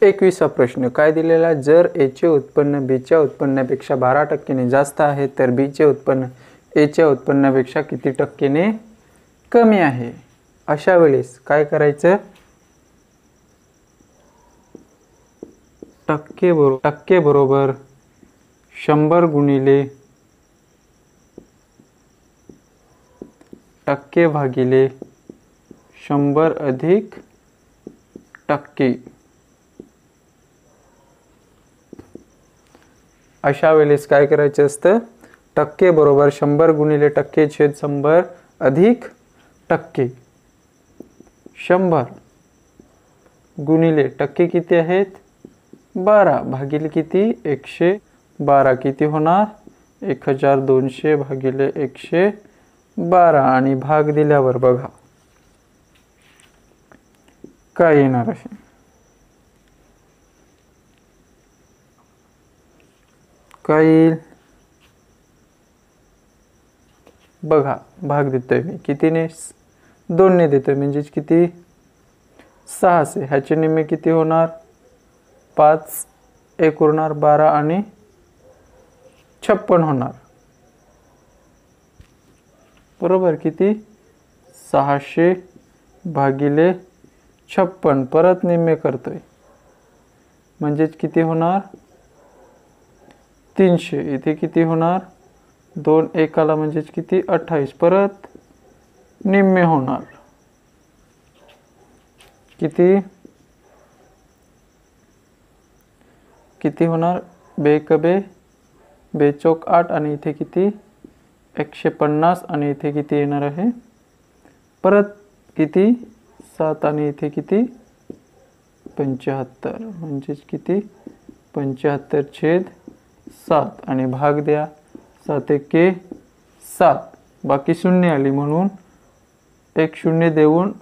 Speaker 1: 21वा प्रश्न काय दिलेला? जर ए चे उत्पन्न बी च्या उत्पन्नापेक्षा 12% जास्त आहे तर बी चे उत्पन्न ए च्या उत्पन्नापेक्षा किती टक्केने कमी आहे? अशा वेळेस काय करायचं? टक्के बरोबर 100 गुणिले टक्के भागिले 100 अधिक टक्के. अशा वेळेस काय करायचं असतं? टक्के बरोबर 100 गुणिले टक्के छेद 100 अधिक टक्के. 100 गुणिले टक्के किती आहेत? 12 भागिले किती? 112. किती होणार? 1200 भागिले 112. आणि भाग दिल्यावर बघा काय येणार आहे? काय येईल? बघा भाग देतोय मी कितीने? 2 ने देतोय. म्हणजेच किती? 600. ह्याचे निम्मे किती होणार? 5 1 उरणार 12 आणि 56 होणार. बरोबर. किती? 600 भागिले 56. परत निम्मे करतोय म्हणजेच किती होणार? 300. इथे किती होणार? 2 एकाला म्हणजेच किती? 28. परत निम्मे होणार किती? किती होणार? बेकबे 2 चौक 8 आणि इथे किती? 150. आणि इथे किती येणार आहे? परत किती? 7 आणि इथे किती? 75. म्हणजेच किती? 75/7. आणि भाग द्या. 7 एके 7. बाकी शून्य आली म्हणून एक शून्य देऊन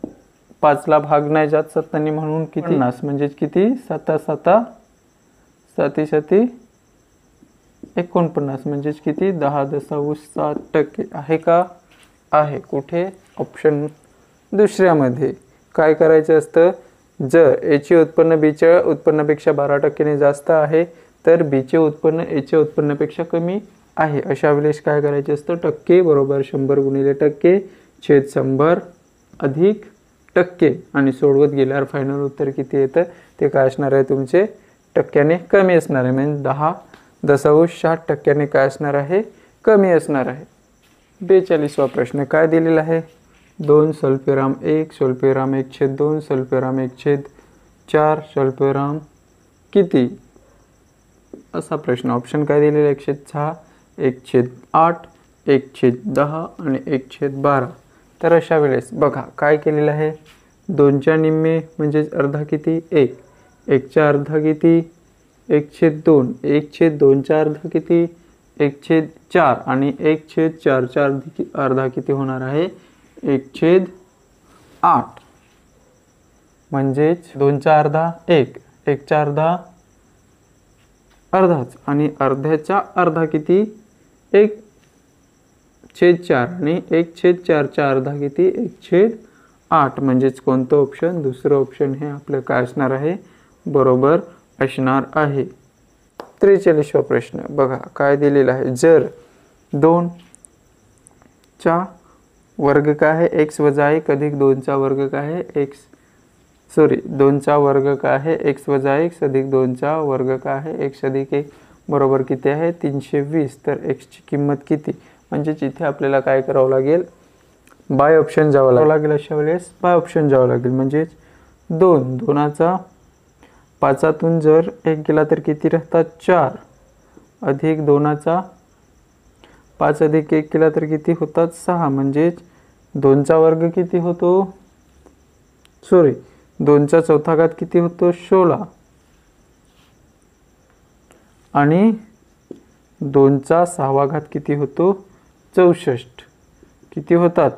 Speaker 1: 5ला भाग नाही जात 7 म्हणून किती? 50. म्हणजेच किती? 7 7 7 7 49. म्हणजेच किती? 10.7% आहे का? आहे. कुठे? ऑप्शन दुसऱ्यामध्ये. काय करायचं असतं? जर ए चे उत्पन्न बी च्या उत्पन्नापेक्षा 12% जास्त आहे तर बी चे उत्पन्न ए च्या उत्पन्नापेक्षा कमी आहे. अशा वेळेस काय करायचे असतं? टक्के बरोबर 100 गुणिले टक्के छेद 100 अधिक टक्के. आणि सोडवत गेल्यावर फायनल उत्तर किती येतं ते काय असणार आहे? तुमचे टक्क्याने कमी असणार आहे. म्हणजे 10.60% काय असणार आहे? कमी असणार आहे. 42वा प्रश्न काय दिलेला आहे? 2 सल्फ्युराम 1 सल्फ्युराम 1/2 सल्फ्युराम 1/4 सल्फ्युराम किती? असा प्रश्न. ऑप्शन काय दिलेला? 106 1/8 1/10 आणि 1/12. तर अशा वेळेस बघा काय केलेलं आहे? 2च्या निम्मे म्हणजेच अर्धा किती? 1. 1चा अर्धा किती? 1/2. 1/2चा अर्धा किती? 1/4 आणि 1/4 चा अर्धा किती होणार आहे 1/8 म्हणजेच 2चा अर्धा 1, 1चा अर्धा अर्धाच आणि अर्ध्याचा अर्धा किती 1/4 आणि 1/4 चा अर्धा किती 1/8 म्हणजेच कोणतं ऑप्शन दुसरं ऑप्शन हे आपलं काय असणार आहे बरोबर असणार आहे। 43वा प्रश्न बघा काय दिलेला आहे जर 2 चा वर्ग काय आहे x - 1 अधिक 2 चा वर्ग काय आहे 2 चा वर्ग काय आहे x - 1 अधिक 2 चा वर्ग काय आहे x अधिक 1 बरोबर किती आहे 320 तर x ची किंमत किती म्हणजे इथे आपल्याला काय करावं लागेल बाय ऑप्शन जावं लागेल अशा वेळेस बाय ऑप्शन जावं लागेल म्हणजे 2चा 5तून जर 1 गेला तर किती राहतात 4 अधिक 2चा 5 अधिक 1 केला तर किती होतात 6 म्हणजे 2चा वर्ग किती होतो 2चा चौथा घात किती होतो 16 आणि 2चा 6वा घात किती होतो 64 किती होतात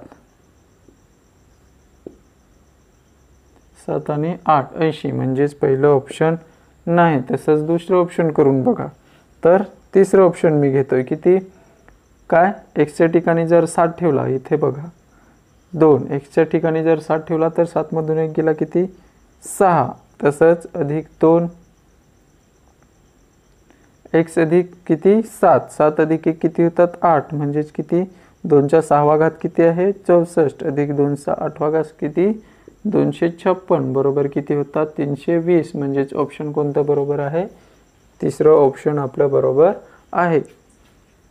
Speaker 1: 7 आणि 8 80 म्हणजेच पहिलं ऑप्शन नाही तसंच दुसरं ऑप्शन करून बघा तर तिसरं ऑप्शन मी घेतोय किती काय x च्या ठिकाणी जर 7 ठेवला इथे बघा 2 x च्या ठिकाणी जर 7 ठेवला तर 7 मधून 1 गेला किती 6 तसंच अधिक 2 x अधिक किती 7 अधिक 1 किती होतात 8 म्हणजेच किती 2चा 6वा घात किती आहे 64 अधिक 2चा 8वा घात किती 256 बरोबर किती होतात 320 म्हणजेच ऑप्शन कोणतं बरोबर आहे तिसरं ऑप्शन आपलं बरोबर आहे।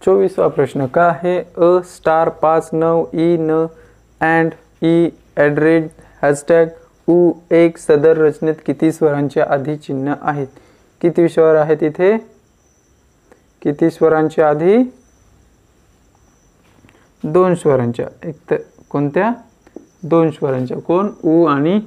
Speaker 1: 24वा प्रश्न काय आहे *59 and #, सदर रचनेत किती स्वरांचे आधी चिन्ह आहेत किती स्वर आहेत इथे किती स्वरांचे आधी 2 स्वरांच्या एक तर कोणत्या 2 स्वरांच्या कोण उ आणि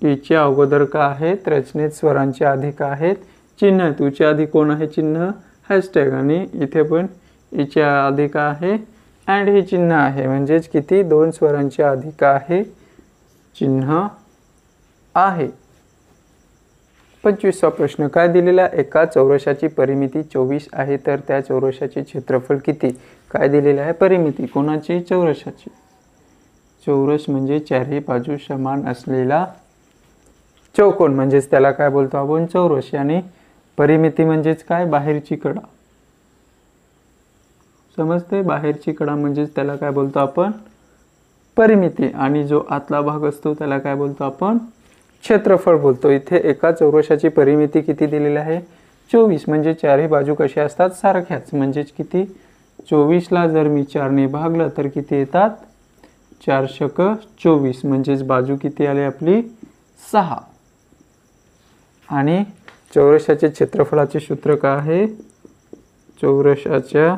Speaker 1: ई च्या अगोदर का आहेत रचनेत स्वरांचे आधी का आहेत चिन्ह तुच्या आधी कोण आहे चिन्ह हॅशटॅग आणि इथे पण ई च्या आधी का आहे अँड हे चिन्ह आहे म्हणजेच किती 2 स्वरांचे आधी का आहे चिन्ह आहे। 25वा प्रश्न काय दिलेला एका चौरसाची परिमिती 24 आहे तर त्या चौरसाचे क्षेत्रफळ किती काय दिलेले आहे परिमिती कोणाची चौरसाची चौरस म्हणजे चारही बाजू समान असलेला चौकोन म्हणजेच त्याला काय बोलतो आपण चौरस आणि परिमिती म्हणजेच काय बाहेरची कडा समजते बाहेरची कडा म्हणजेच त्याला काय बोलतो आपण परिमिती आणि जो आतला भाग असतो त्याला काय बोलतो आपण क्षेत्रफळ बोलतो। इथे एका चौरसाची परिमिती किती दिलेली आहे 24 म्हणजे चारही बाजू कशा असतात सारख्याच म्हणजेच किती 24 ला जर मी 4 ने भागलं तर किती येतात 4 × 24 म्हणजेच बाजू किती आली आपली 6 आणि चौरसाचे क्षेत्रफळाचे सूत्र काय आहे चौरसाच्या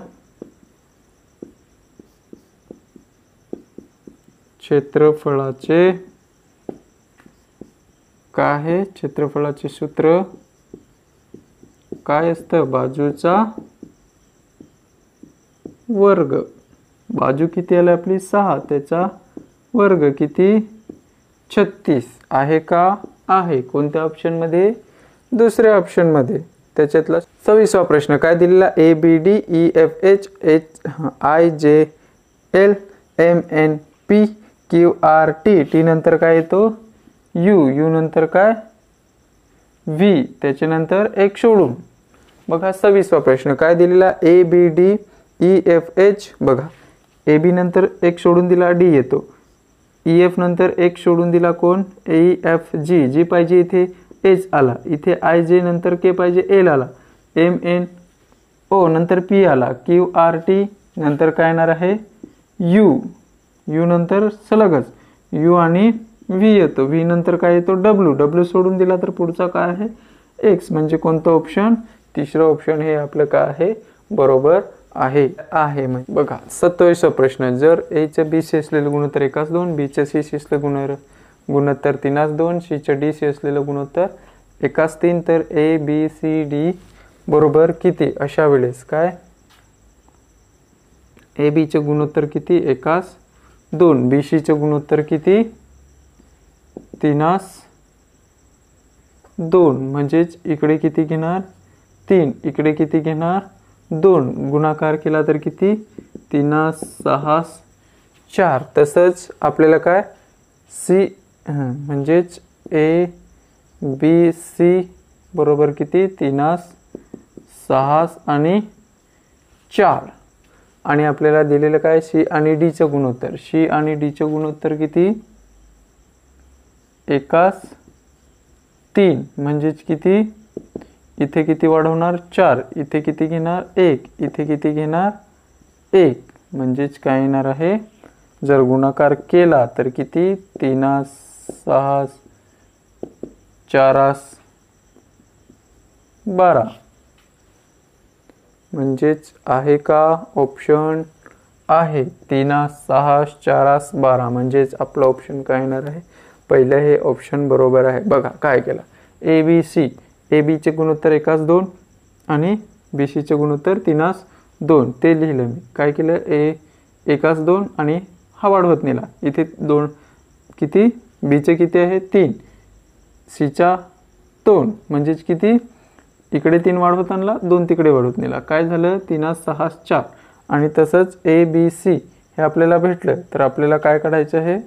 Speaker 1: क्षेत्रफळाचे काय आहे क्षेत्रफळाचे सूत्र काय असतं बाजूचा वर्ग बाजू किती आली आपली 6 त्याचा वर्ग किती 36 आहे का आहे कोणत्या ऑप्शन मध्ये दुसऱ्या ऑप्शन मध्ये त्याच्यातला 26वा प्रश्न काय दिलेला ABD EFH HIJL MNP QRT T नंतर काय येतो U नंतर काय V त्याच्यानंतर एक सोडून बघा 26वा प्रश्न काय दिलेला ABD EFH बघा AB नंतर एक सोडून दिला D येतो EF नंतर एक सोडून दिला कोण EFG जी पाहिजे इथे H आला इथे IJ नंतर K पाहिजे L आला MNO नंतर P आला QRT नंतर काय येणार आहे U नंतर सलगच U आणि V येतो V नंतर काय येतो W सोडून दिला तर पुढचा काय आहे X म्हणजे कोणतं ऑप्शन तिसरं ऑप्शन हे आपलं काय आहे बरोबर आहे म्हणजे बघा 27वा प्रश्न जर A चे B शी असलेले गुणोत्तर 1:2 B चे C शी असलेले गुणोत्तर 3:2 C चे D शी असलेले गुणोत्तर 1:3 तर A B C D बरोबर किती अशा वेळेस काय ए बीचे गुणोत्तर किती? एकास 2. बी सी चे गुणोत्तर किती? 3 2. म्हणजेच इकडे किती घेणार? 3. इकडे किती घेणार? 2. गुणाकार केला तर किती? 3 6 4. तसंच आपल्याला काय सी म्हणजेच ए बी सी बरोबर किती? 3 6 आणि 4. आणि आपल्याला दिलेलं काय? सी आणि डी चे गुणोत्तर. सी आणि डी चे गुणोत्तर किती? एकास 3. म्हणजेच किती? इथे किती वाढवणार? 4. इथे किती घेणार? 1. इथे किती घेणार? 1. म्हणजेच काय येणार आहे? जर गुणाकार केला तर किती? 3 6 4 12. म्हणजेच आहे का? ऑप्शन आहे 3 6 4 12. म्हणजेच आपलं ऑप्शन काय येणार आहे? पहिलं हे ऑप्शन बरोबर आहे. बघा काय केलं? A B C. A B चे गुणोत्तर एकास 2 आणि बी सी चे गुणोत्तर 3 2. ते लिहिलं मी. काय केलं? ए एकास 2 आणि हा वाढवत नेला. इथे 2 किती? बी चे किती आहे? 3. सी चा 2. म्हणजेच किती? इकडे 3 वाढवत आणला, 2 तिकडे वाढवत नेला. काय झालं? 3 6 4. आणि तसंच ए बी सी हे आपल्याला भेटलं तर आपल्याला काय काढायचं आहे?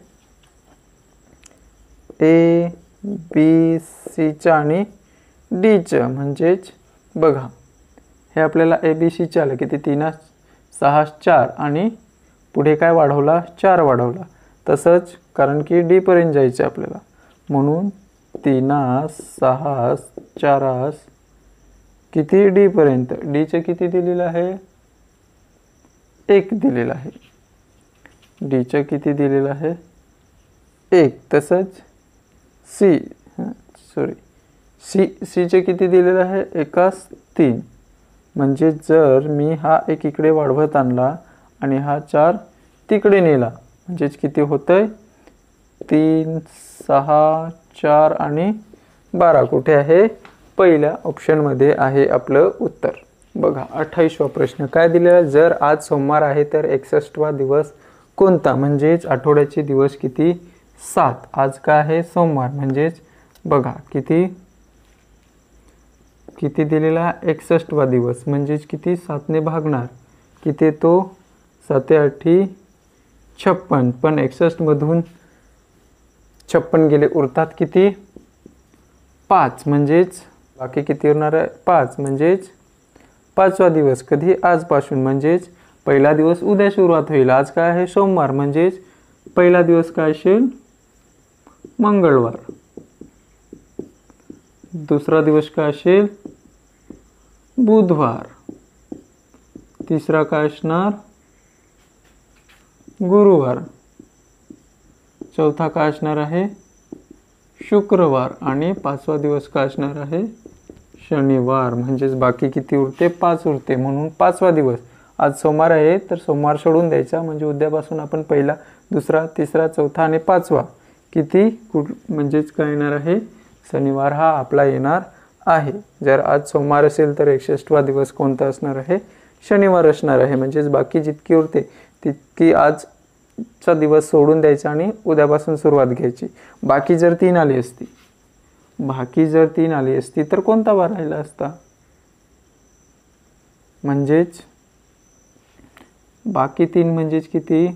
Speaker 1: ए बी सीचं आणि डीचं. म्हणजेच बघा हे आपल्याला ए बी सीचं आलं किती? 3 6 4 आणि पुढे काय वाढवला? 4 वाढवला. तसंच कारण की डी पर्यंत जायचं आपल्याला म्हणून 3 6 4 किती? डी पर्यंत. डीचं किती दिलेलं आहे? 1 दिलेलं आहे. डीचं किती दिलेलं आहे? 1. तसंच सी सीचे किती दिलेलं आहे? एकास 3. म्हणजे जर मी हा 1 इकडे वाढवत आणला आणि हा 4 तिकडे नेला म्हणजेच किती होतंय? 3 6 4 आणि 12. कुठे आहे? पहिल्या ऑप्शनमध्ये आहे आपलं उत्तर. बघा 28वा प्रश्न काय दिलेला? जर आज सोमवार आहे तर 61वा दिवस कोणता? म्हणजेच आठवड्याचे दिवस किती? 7. आज काय आहे? सोमवार. म्हणजेच बघा किती किती दिलेला? 61वा दिवस. म्हणजेच किती? 7 ने भागणार. किती तो? 7 8 56. पण 61 मधून 56 गेले उरतात किती? 5. म्हणजेच बाकी किती उरणार आहे? 5. म्हणजेच 5वा दिवस कधी? आजपासून. म्हणजेच पहिला दिवस उद्या सुरुवात होईल. आज काय आहे? सोमवार. म्हणजेच पहिला दिवस काय असेल? मंगळवार. दुसरा दिवस काय असेल? बुधवार. तिसरा काय असणार? गुरुवार. चौथा काय असणार आहे? शुक्रवार. आणि 5वा दिवस काय असणार आहे? शनिवार. म्हणजेच बाकी किती उरते? 5 उरते. म्हणून 5वा दिवस. आज सोमवार आहे तर सोमवार सोडून द्यायचा. म्हणजे उद्यापासून आपण पहिला, दुसरा, तिसरा, चौथा आणि 5वा किती म्हणजेच काय येणार आहे? शनिवार हा आपला येणार आहे. जर आज सोमवार असेल तर 61वा दिवस कोणता असणार आहे? शनिवार असणार आहे. म्हणजेच बाकी जितकी उरते तितकी आजचा दिवस सोडून द्यायचा आणि उद्यापासून सुरुवात घ्यायची. बाकी जर 3 आली असती तर कोणता वार राहिला असता? म्हणजेच बाकी 3 म्हणजेच किती?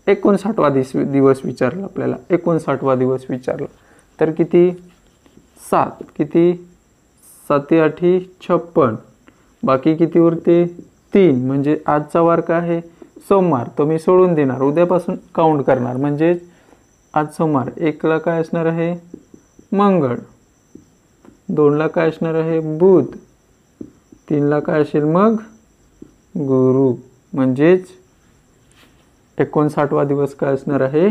Speaker 1: 59वा दिवस विचारला आपल्याला. 59वा दिवस विचारला तर किती? 7. किती? 7 8 56. बाकी किती उरते? 3. म्हणजे आजचा वार काय आहे? सोमवार. तो मी सोडून देणार. उद्यापासून काउंट करणार. म्हणजेच आज सोमवार. 1 ला काय असणार आहे? मंगळ. 2 ला काय असणार आहे? बुध. 3 ला काय असेल मग? गुरु. म्हणजेच 59वा दिवस काय असणार आहे?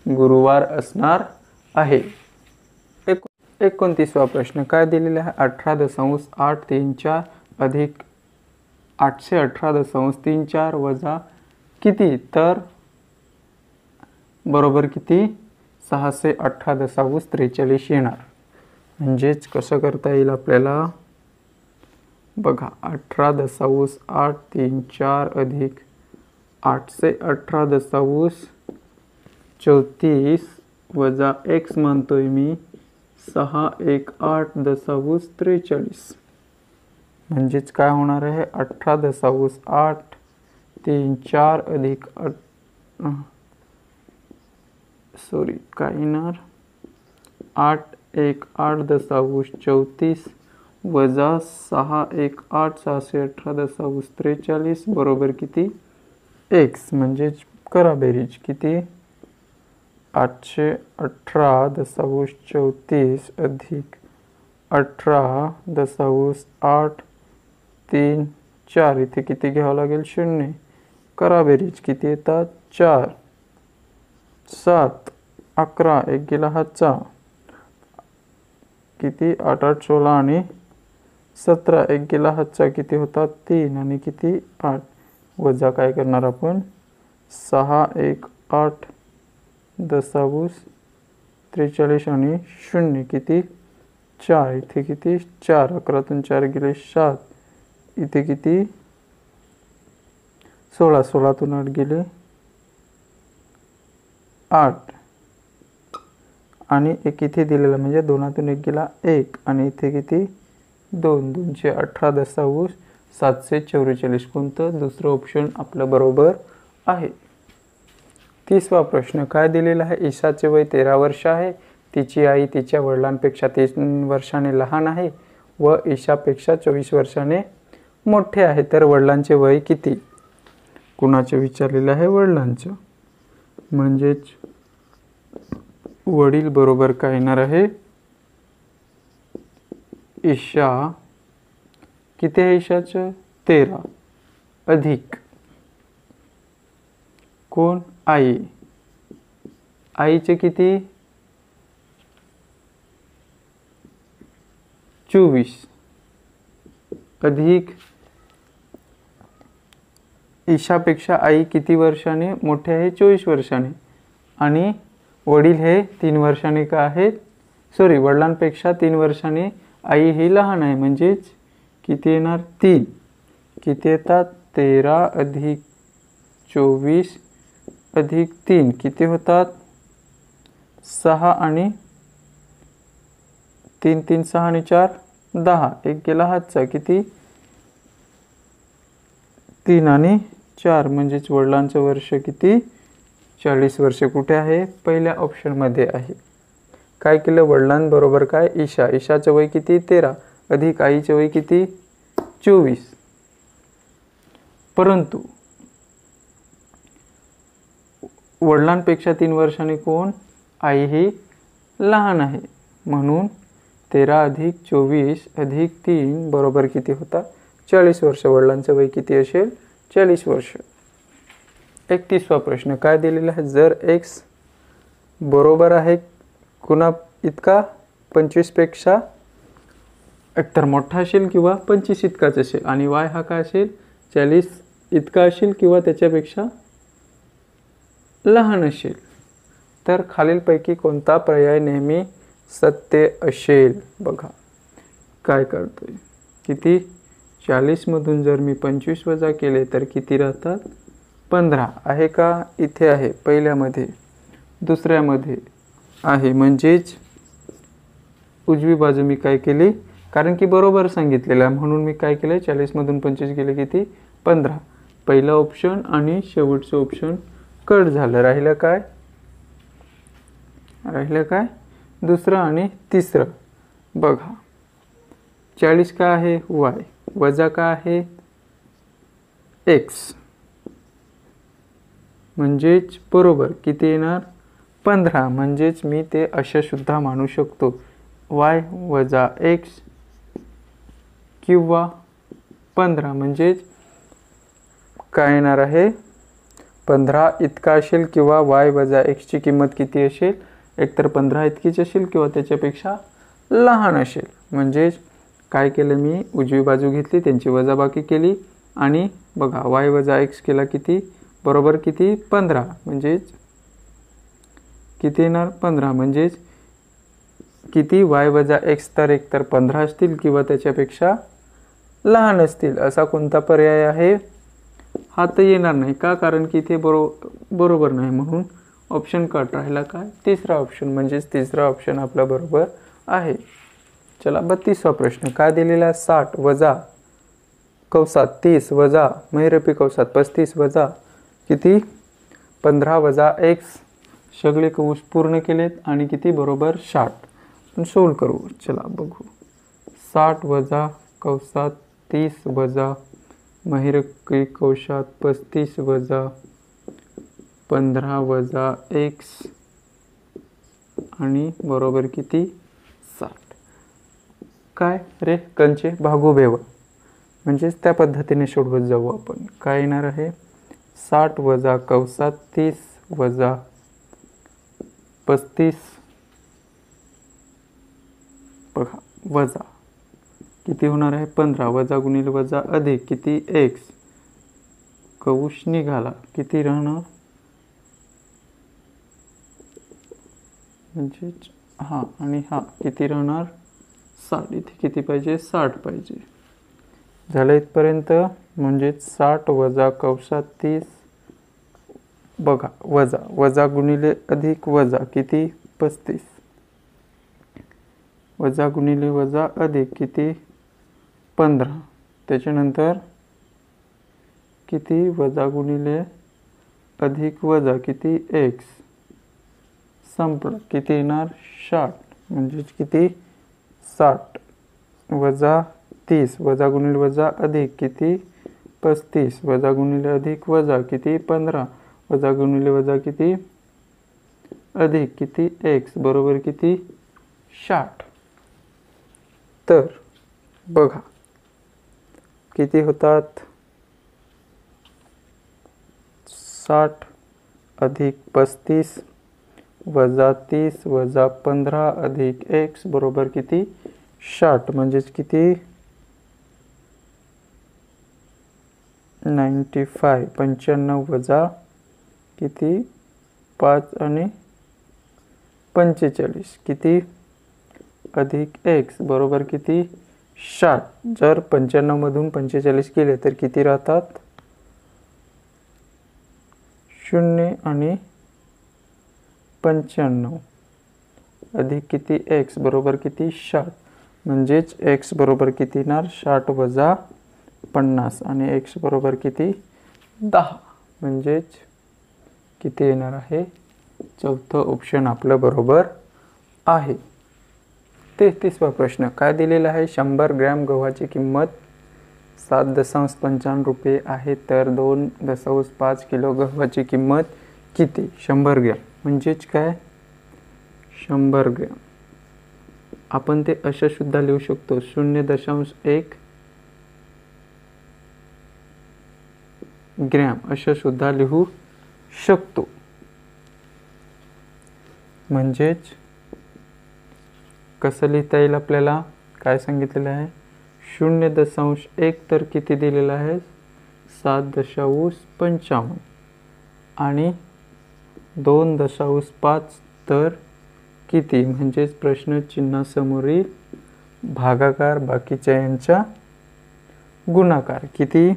Speaker 1: गुरुवार असणार आहे. 29वा प्रश्न काय दिलेला आहे? 18.834 अधिक 818.34 वजा किती? तर बरोबर किती? 618.43 येणार. म्हणजेच कसं करता येईल आपल्याला? बघा 18.834 अधिक 818.34 वजा x मानतोय मी 618.43 म्हणजेच काय होणार आहे 18.834 अधिक काय येणार 818.34 वजा 618.618.43 बरोबर किती x म्हणजेच करा बेरीज किती 818.34 अधिक 18.834 इथे किती घ्यावं लागेल 0 करा बेरीज किती येतात 4 7 11 एक गेला हातचा किती 8 8 16 आणि 17 एक गेला हातचा किती होतात 3 आणि किती 8 वजा काय करणार आपण 618.43 आणि 0 किती 4 इथे किती 4 11 4 गेले 7 इथे किती 16 16 8 गेले 8 आणि एक इथे दिलेला म्हणजे 2 1 गेला 1 आणि इथे किती 2 218.744 कोणतं दुसरं ऑप्शन आपलं बरोबर आहे. 30वा प्रश्न काय दिलेला आहे ईशाचे वय 13 वर्ष आहे. तिची आई तिच्या वडिलांपेक्षा 3 वर्षाने लहान आहे व ईशापेक्षा 24 वर्षाने मोठे आहे. तर वडिलांचे वय किती कुणाचे विचारलेले आहे वडिलांचं म्हणजेच वडील बरोबर काय येणार आहे ईशा किती आहे ईशाचं 13 अधिक कोण आई आईचे किती 24 अधिक ईशापेक्षा आई किती वर्षाने मोठे आहे 24 वर्षाने आणि वडील हे 3 वर्षाने का आहेत वडिलांपेक्षा 3 वर्षाने आई ही लहान आहे म्हणजेच किती येणार 3 किती येतात 13 अधिक 24 अधिक 3 किती होतात 6 आणि 3 3 6 आणि 4 10 एक गेला हातचा किती 3 आणि 4 म्हणजेच वडिलांचं वर्ष किती 40 वर्ष कुठे आहे पहिल्या ऑप्शन मध्ये आहे. काय केलं वडिलांबरोबर काय ईशाचं वय किती 13 अधिक आईचे वय किती 24 परंतु वडिलांपेक्षा 3 वर्षांनी कोण आई ही लहान आहे म्हणून 13 अधिक 24 अधिक 3 बरोबर किती होता 40 वर्ष वडिलांचं वय किती असेल 40 वर्ष. 31वा प्रश्न काय दिलेला आहे जर x बरोबर आहे कुणा इतका 25 पेक्षा एकतर मोठा असेल किंवा 25 इतकाच असेल आणि y हा काय असेल 40 इतका असेल किंवा त्याच्यापेक्षा लहान असेल तर खालीलपैकी कोणता पर्याय नेहमी सत्य असेल. बघा काय करतोय किती 40 मधून जर मी 25 वजा केले तर किती राहतात 15 आहे का इथे आहे पहिल्यामध्ये दुसऱ्यामध्ये आहे म्हणजेच उजवी बाजू मी काय केली कारण की बरोबर सांगितलेलं म्हणून मी काय केलं 40 मधून 25 गेले किती 15 पहिला ऑप्शन आणि शेवटचं ऑप्शन कट झालं राहिलं काय दुसरं आणि तिसरं. बघा 40 का आहे y वजा का आहे x म्हणजेच बरोबर किती येणार 15 म्हणजेच मी ते अशा सुद्धा मानू शकतो y वजा x किंवा 15 म्हणजेच काय येणार आहे 15 इतका असेल किंवा y वजा x ची किंमत किती असेल एकतर 15 इतकीच असेल किंवा त्याच्यापेक्षा लहान असेल. म्हणजेच काय केलं मी उजवी बाजू घेतली त्यांची वजाबाकी केली आणि बघा y वजा x केला किती बरोबर किती 15 म्हणजेच किती येणार 15 म्हणजेच किती y वजा x तर एकतर 15 असतील किंवा त्याच्यापेक्षा लहान असतील असा कोणता पर्याय आहे हा तर येणार नाही का, कारण की इथे बरोबर नाही, म्हणून ऑप्शन कट राहिला काय, तिसरा ऑप्शन, म्हणजेच तिसरा ऑप्शन आपला बरोबर आहे. चला 32वा प्रश्न काय दिलेला आहे, 60 वजा कंसात 30 वजा महिरपी कंसात 35 वजा किती 15 वजा x, सगळे कंस पूर्ण केलेत आणि किती बरोबर 60. आपण सोल्व करू. चला बघू. 60 वजा कंसात 30 वजा महिरपी कंसात 35 वजा 15 वजा x आणि बरोबर किती 60. काय रे कंचे भागू बेव, म्हणजेच त्या पद्धतीने सोडवत जाऊ आपण. काय येणार आहे, 60 वजा कंसात 30 वजा 35 बघा वजा किती होणार आहे 15 वजा गुणिले वजा अधिक किती x, कंस निघाला किती राहणार, म्हणजे हा आणि हा किती राहणार 60. इथे किती पाहिजे 60 पाहिजे. झालं इथपर्यंत. म्हणजे 60 वजा कंसात 30 बघा वजा वजा गुणिले अधिक वजा किती 35 वजा गुणिले वजा अधिक किती 15, त्याच्यानंतर किती वजा गुणिले अधिक वजा किती x, संपलं किती येणार 60, म्हणजेच किती 60 वजा 30 वजा गुणिले वजा अधिक किती 35 वजा गुणिले अधिक वजा किती 15 वजा गुणिले वजा किती अधिक किती x बरोबर किती 60. तर बघा किती होतात 60 अधिक 35 वजा 30 वजा 15 अधिक x बरोबर किती 60, म्हणजेच किती 95 वजा किती 5 आणि 45 किती अधिक x बरोबर किती 60. जर 95 मधून 45 गेले तर किती राहतात 0 आणि 95 अधिक किती x बरोबर किती 60, म्हणजेच x बरोबर किती येणार 60 वजा 50 आणि x बरोबर किती 10, म्हणजेच किती येणार आहे चौथं ऑप्शन आपलं बरोबर आहे. 33वा प्रश्न काय दिलेला आहे, 100 ग्रॅम गव्हाची किंमत 7.55 रुपये आहे, तर 2.5 किलो गव्हाची किंमत किती 100 ग्रॅम, म्हणजेच काय 100 ग्रॅम. आपण ते अशा सुद्धा लिहू शकतो 0.1 ग्रॅम अशा सुद्धा लिहू शकतो. म्हणजेच कसं लिहिता येईल आपल्याला, काय सांगितलेलं आहे 0.1 तर किती दिलेलं आहे 7.55 आणि 2.5 तर किती, म्हणजेच प्रश्न चिन्हासमोरील भागाकार बाकीच्या यांचा गुणाकार किती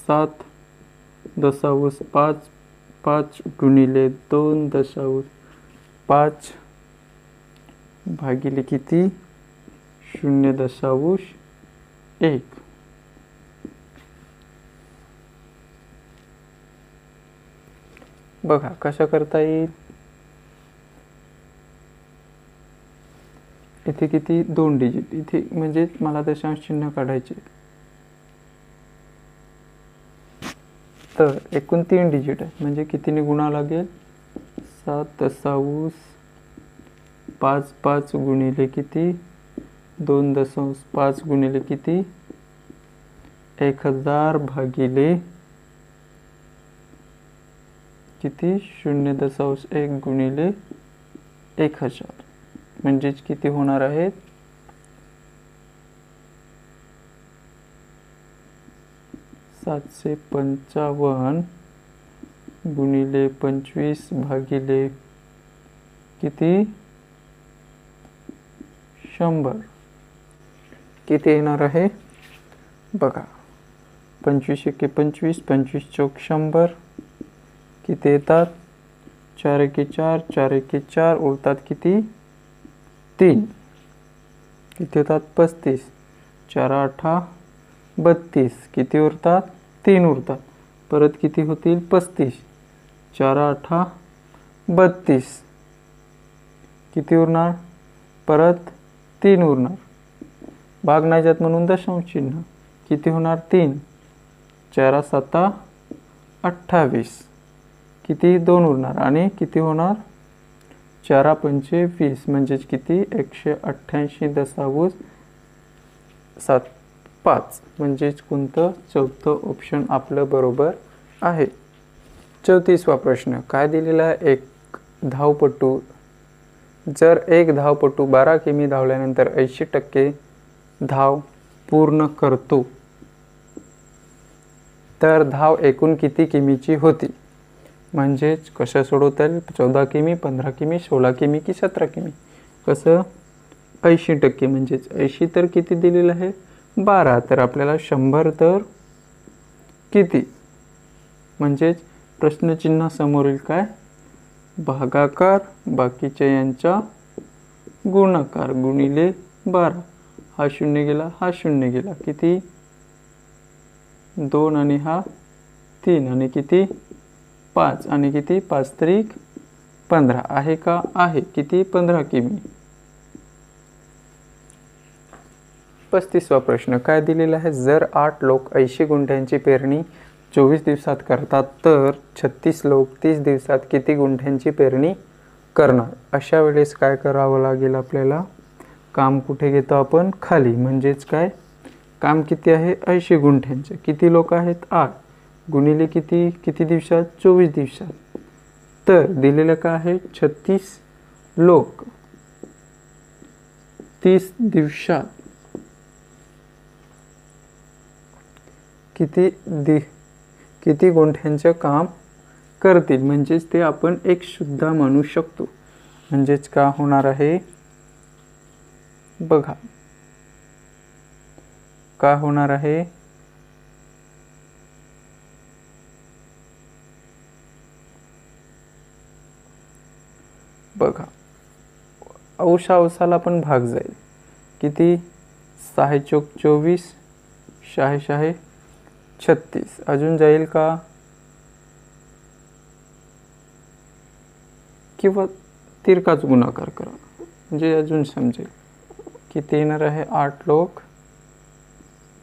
Speaker 1: 7.5 गुणिले 2.5 भागिले किती 0.1. बघा कशा करता येईल, इथे किती 2 डिजिट, इथे म्हणजे मला दशांश चिन्ह काढायचे, तर एकूण 3 डिजिट आहे, म्हणजे कितीने गुणा लागेल 7.5 गुणिले किती 2.5 गुणिले किती 1000 भागिले किती 0.1 गुणिले 1000, म्हणजेच किती होणार आहेत 755 गुणिले 25 भागिले किती 100 किती येणार आहे बघा. 25 एके 25, 25 चौक 100, किती येतात 4 एके 4, 4 एके 4, उरतात किती 3, किती येतात 35, 4 8 32, किती उरतात 3 उरतात, परत किती होतील 35, 4 8 32, किती उरणार परत 3 उरणार, भाग नाही जात म्हणून दशांश चिन्ह, किती होणार 3, 4 7 28, किती 2 उरणार आणि किती होणार 4 पंचे 20 म्हणजेच किती 188.75 म्हणजेच कोणतं चौथं ऑप्शन आपलं बरोबर आहे. 34वा प्रश्न काय दिलेला आहे, एक धावपटू जर एक धावपटू 12 किमी धावल्यानंतर 80% धाव पूर्ण करतो तर धाव एकूण किती किमीची होती. म्हणजेच कसं सोडवता येईल 14 किमी 15 किमी 16 किमी की 17 किमी. कसं 80% म्हणजेच 80 तर किती दिलेलं आहे 12, तर आपल्याला 100 तर किती, म्हणजेच प्रश्नचिन्ह समोरील काय भागाकार बाकीच्या यांचा गुणाकार गुणिले 12, हा 0 गेला हा 0 गेला, किती 2 आणि हा 3 आणि किती 5 आणि किती 5 त्रिक 15 आहे का आहे, किती 15 किमी. 35वा प्रश्न काय दिलेला आहे, जर 8 लोक 80 गुंठ्यांची पेरणी 24 दिवसात करतात तर 36 लोक 30 दिवसात किती गुंठ्यांची पेरणी करणार. अशा वेळेस काय करावं लागेल आपल्याला, काम कुठे घेतो आपण खाली, म्हणजेच काय काम किती आहे 80 गुंठ्यांचे, किती लोक आहेत 8 गुणिले किती किती दिवसात 24 दिवसात, तर दिलेलं काय आहे 36 लोक 30 दिवसात किती गुंठ्यांचं काम करतील, म्हणजेच ते आपण एक सुद्धा म्हणू शकतो. म्हणजेच का होणार आहे बघा, काय होणार आहे बघा, अंशाला पण भाग जाईल, किती 6 चौक 24 6 36, अजून जाईल का किंवा तिरकाच गुणाकार करा म्हणजे अजून समजेल. किती येणार आहे 8 लोक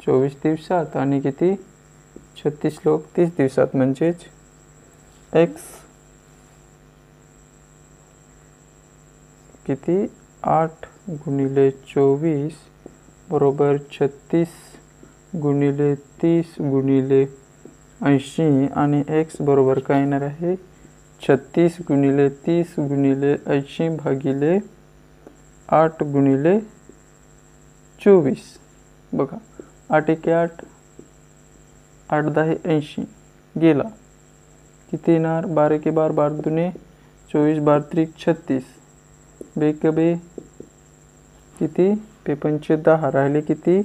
Speaker 1: 24 दिवसात आणि किती 36 लोक 30 दिवसात, म्हणजेच x किती 8 गुणिले 24 बरोबर 36 गुणिले 30 गुणिले 80 आणि x बरोबर काय येणार आहे 36 गुणिले 30 गुणिले 80 भागिले 8 गुणिले 24. बघा 8 एके 8 8 10 80 गेला, किती येणार 12 एके 12 12 दुने 24 12 त्रिक 36, बेक बे किती पे 5 10 राहिले किती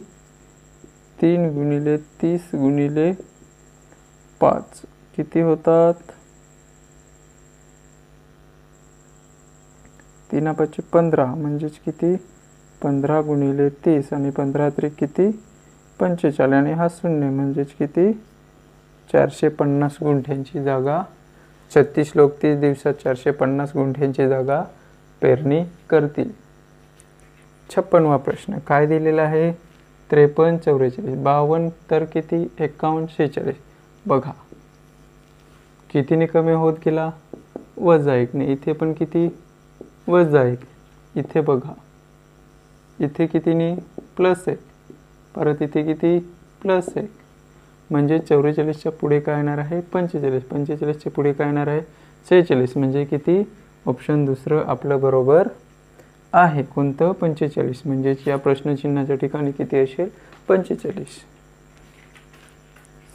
Speaker 1: 3 गुणिले 30 गुणिले 5 किती होतात 3 5 15, म्हणजेच किती 15 गुणिले 30 आणि 15 त्रिक किती 45 आणि हा 0 म्हणजेच किती 450 गुंठ्यांची जागा 36 लोक 30 दिवसात 450 गुंठ्यांची जागा पेरणी करतील. 56वा प्रश्न काय दिलेला आहे 53 44 52 तर किती 51 46. बघा कितीने कमी होत गेला वजा 1 ने, इथे पण किती वजा 1, इथे बघा इथे कितीने प्लस 1, परत इथे किती प्लस 1, म्हणजे 44च्या पुढे काय येणार आहे 45, 45च्या पुढे काय येणार आहे 46, म्हणजे किती ऑप्शन दुसरं आपलं बरोबर आहे. कोणतं 45, म्हणजेच या प्रश्नचिन्हाच्या ठिकाणी किती असेल 45.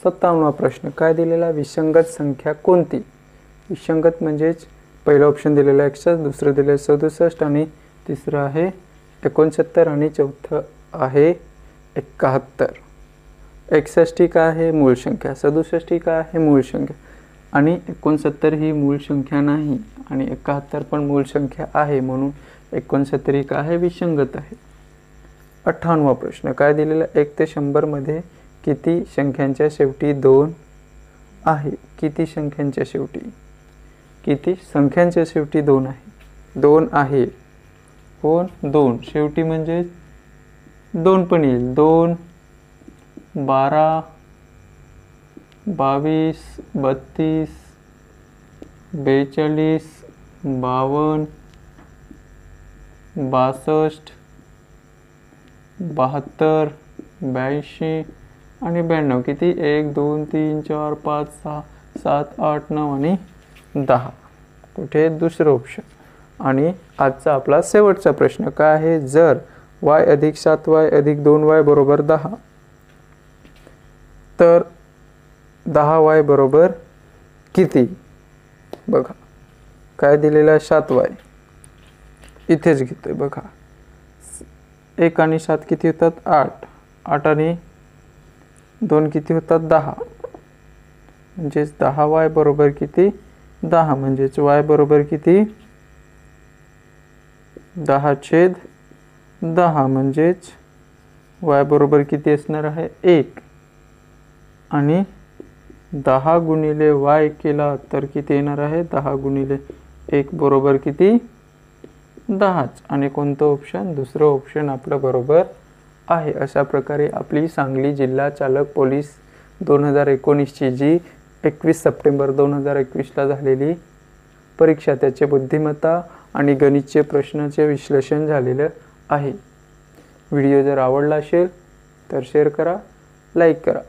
Speaker 1: 57वा प्रश्न काय दिलेला विसंगत संख्या कोणती. विसंगत म्हणजेच पहिलं ऑप्शन दिलेलं आहे 61, दुसरं दिलेलं आहे 67 आणि तिसरं आहे 69 आणि चौथं आहे 71. 61 काय आहे? मूळ संख्या. 67 काय आहे? मूळ संख्या. आणि 69 ही मूळ संख्या नाही आणि 71 पण मूळ संख्या आहे, म्हणून 69 काय आहे? विसंगत आहे. 58वा प्रश्न काय दिलेला? 1 ते 100 मध्ये किती संख्यांच्या शेवटी 2 आहे? किती संख्यांच्या शेवटी? किती संख्यांच्या शेवटी 2 आहे? 2 आहे. कोण? 2 शेवटी म्हणजे 2 पण येईल. 2, 12, 22, 32, 42, 52, 62, 72, 82 आणि 92. किती? 1, 2, 3, 4, 5, 6, 7, 8, 9 आणि 10. कुठे? दुसरं ऑप्शन. आणि आजचा आपला शेवटचा प्रश्न काय आहे? जर y अधिक 7y अधिक 2y बरोबर 10 तर 10y बरोबर किती? बघा काय दिलेलं आहे? 7y इथेच घेतोय. बघा 1 आणि 7 किती होतात? 8. 8 आणि 2 किती होतात? 10. म्हणजेच 10y बरोबर किती? 10. म्हणजेच y बरोबर किती? 10/10. म्हणजेच y बरोबर किती असणार आहे? 1. आणि 10 गुणिले y केला तर किती येणार आहे? 10 गुणिले 1 बरोबर किती? 10च. आणि कोणतं ऑप्शन? दुसरं ऑप्शन आपलं बरोबर आहे. अशा प्रकारे आपली सांगली जिल्हा चालक पोलीस 2019ची जी 21 सप्टेंबर 2021ला झालेली परीक्षा, त्याचे बुद्धिमत्ता आणि गणितचे प्रश्नाचे विश्लेषण झालेलं आहे. व्हिडिओ जर आवडला असेल तर शेअर करा, लाईक करा.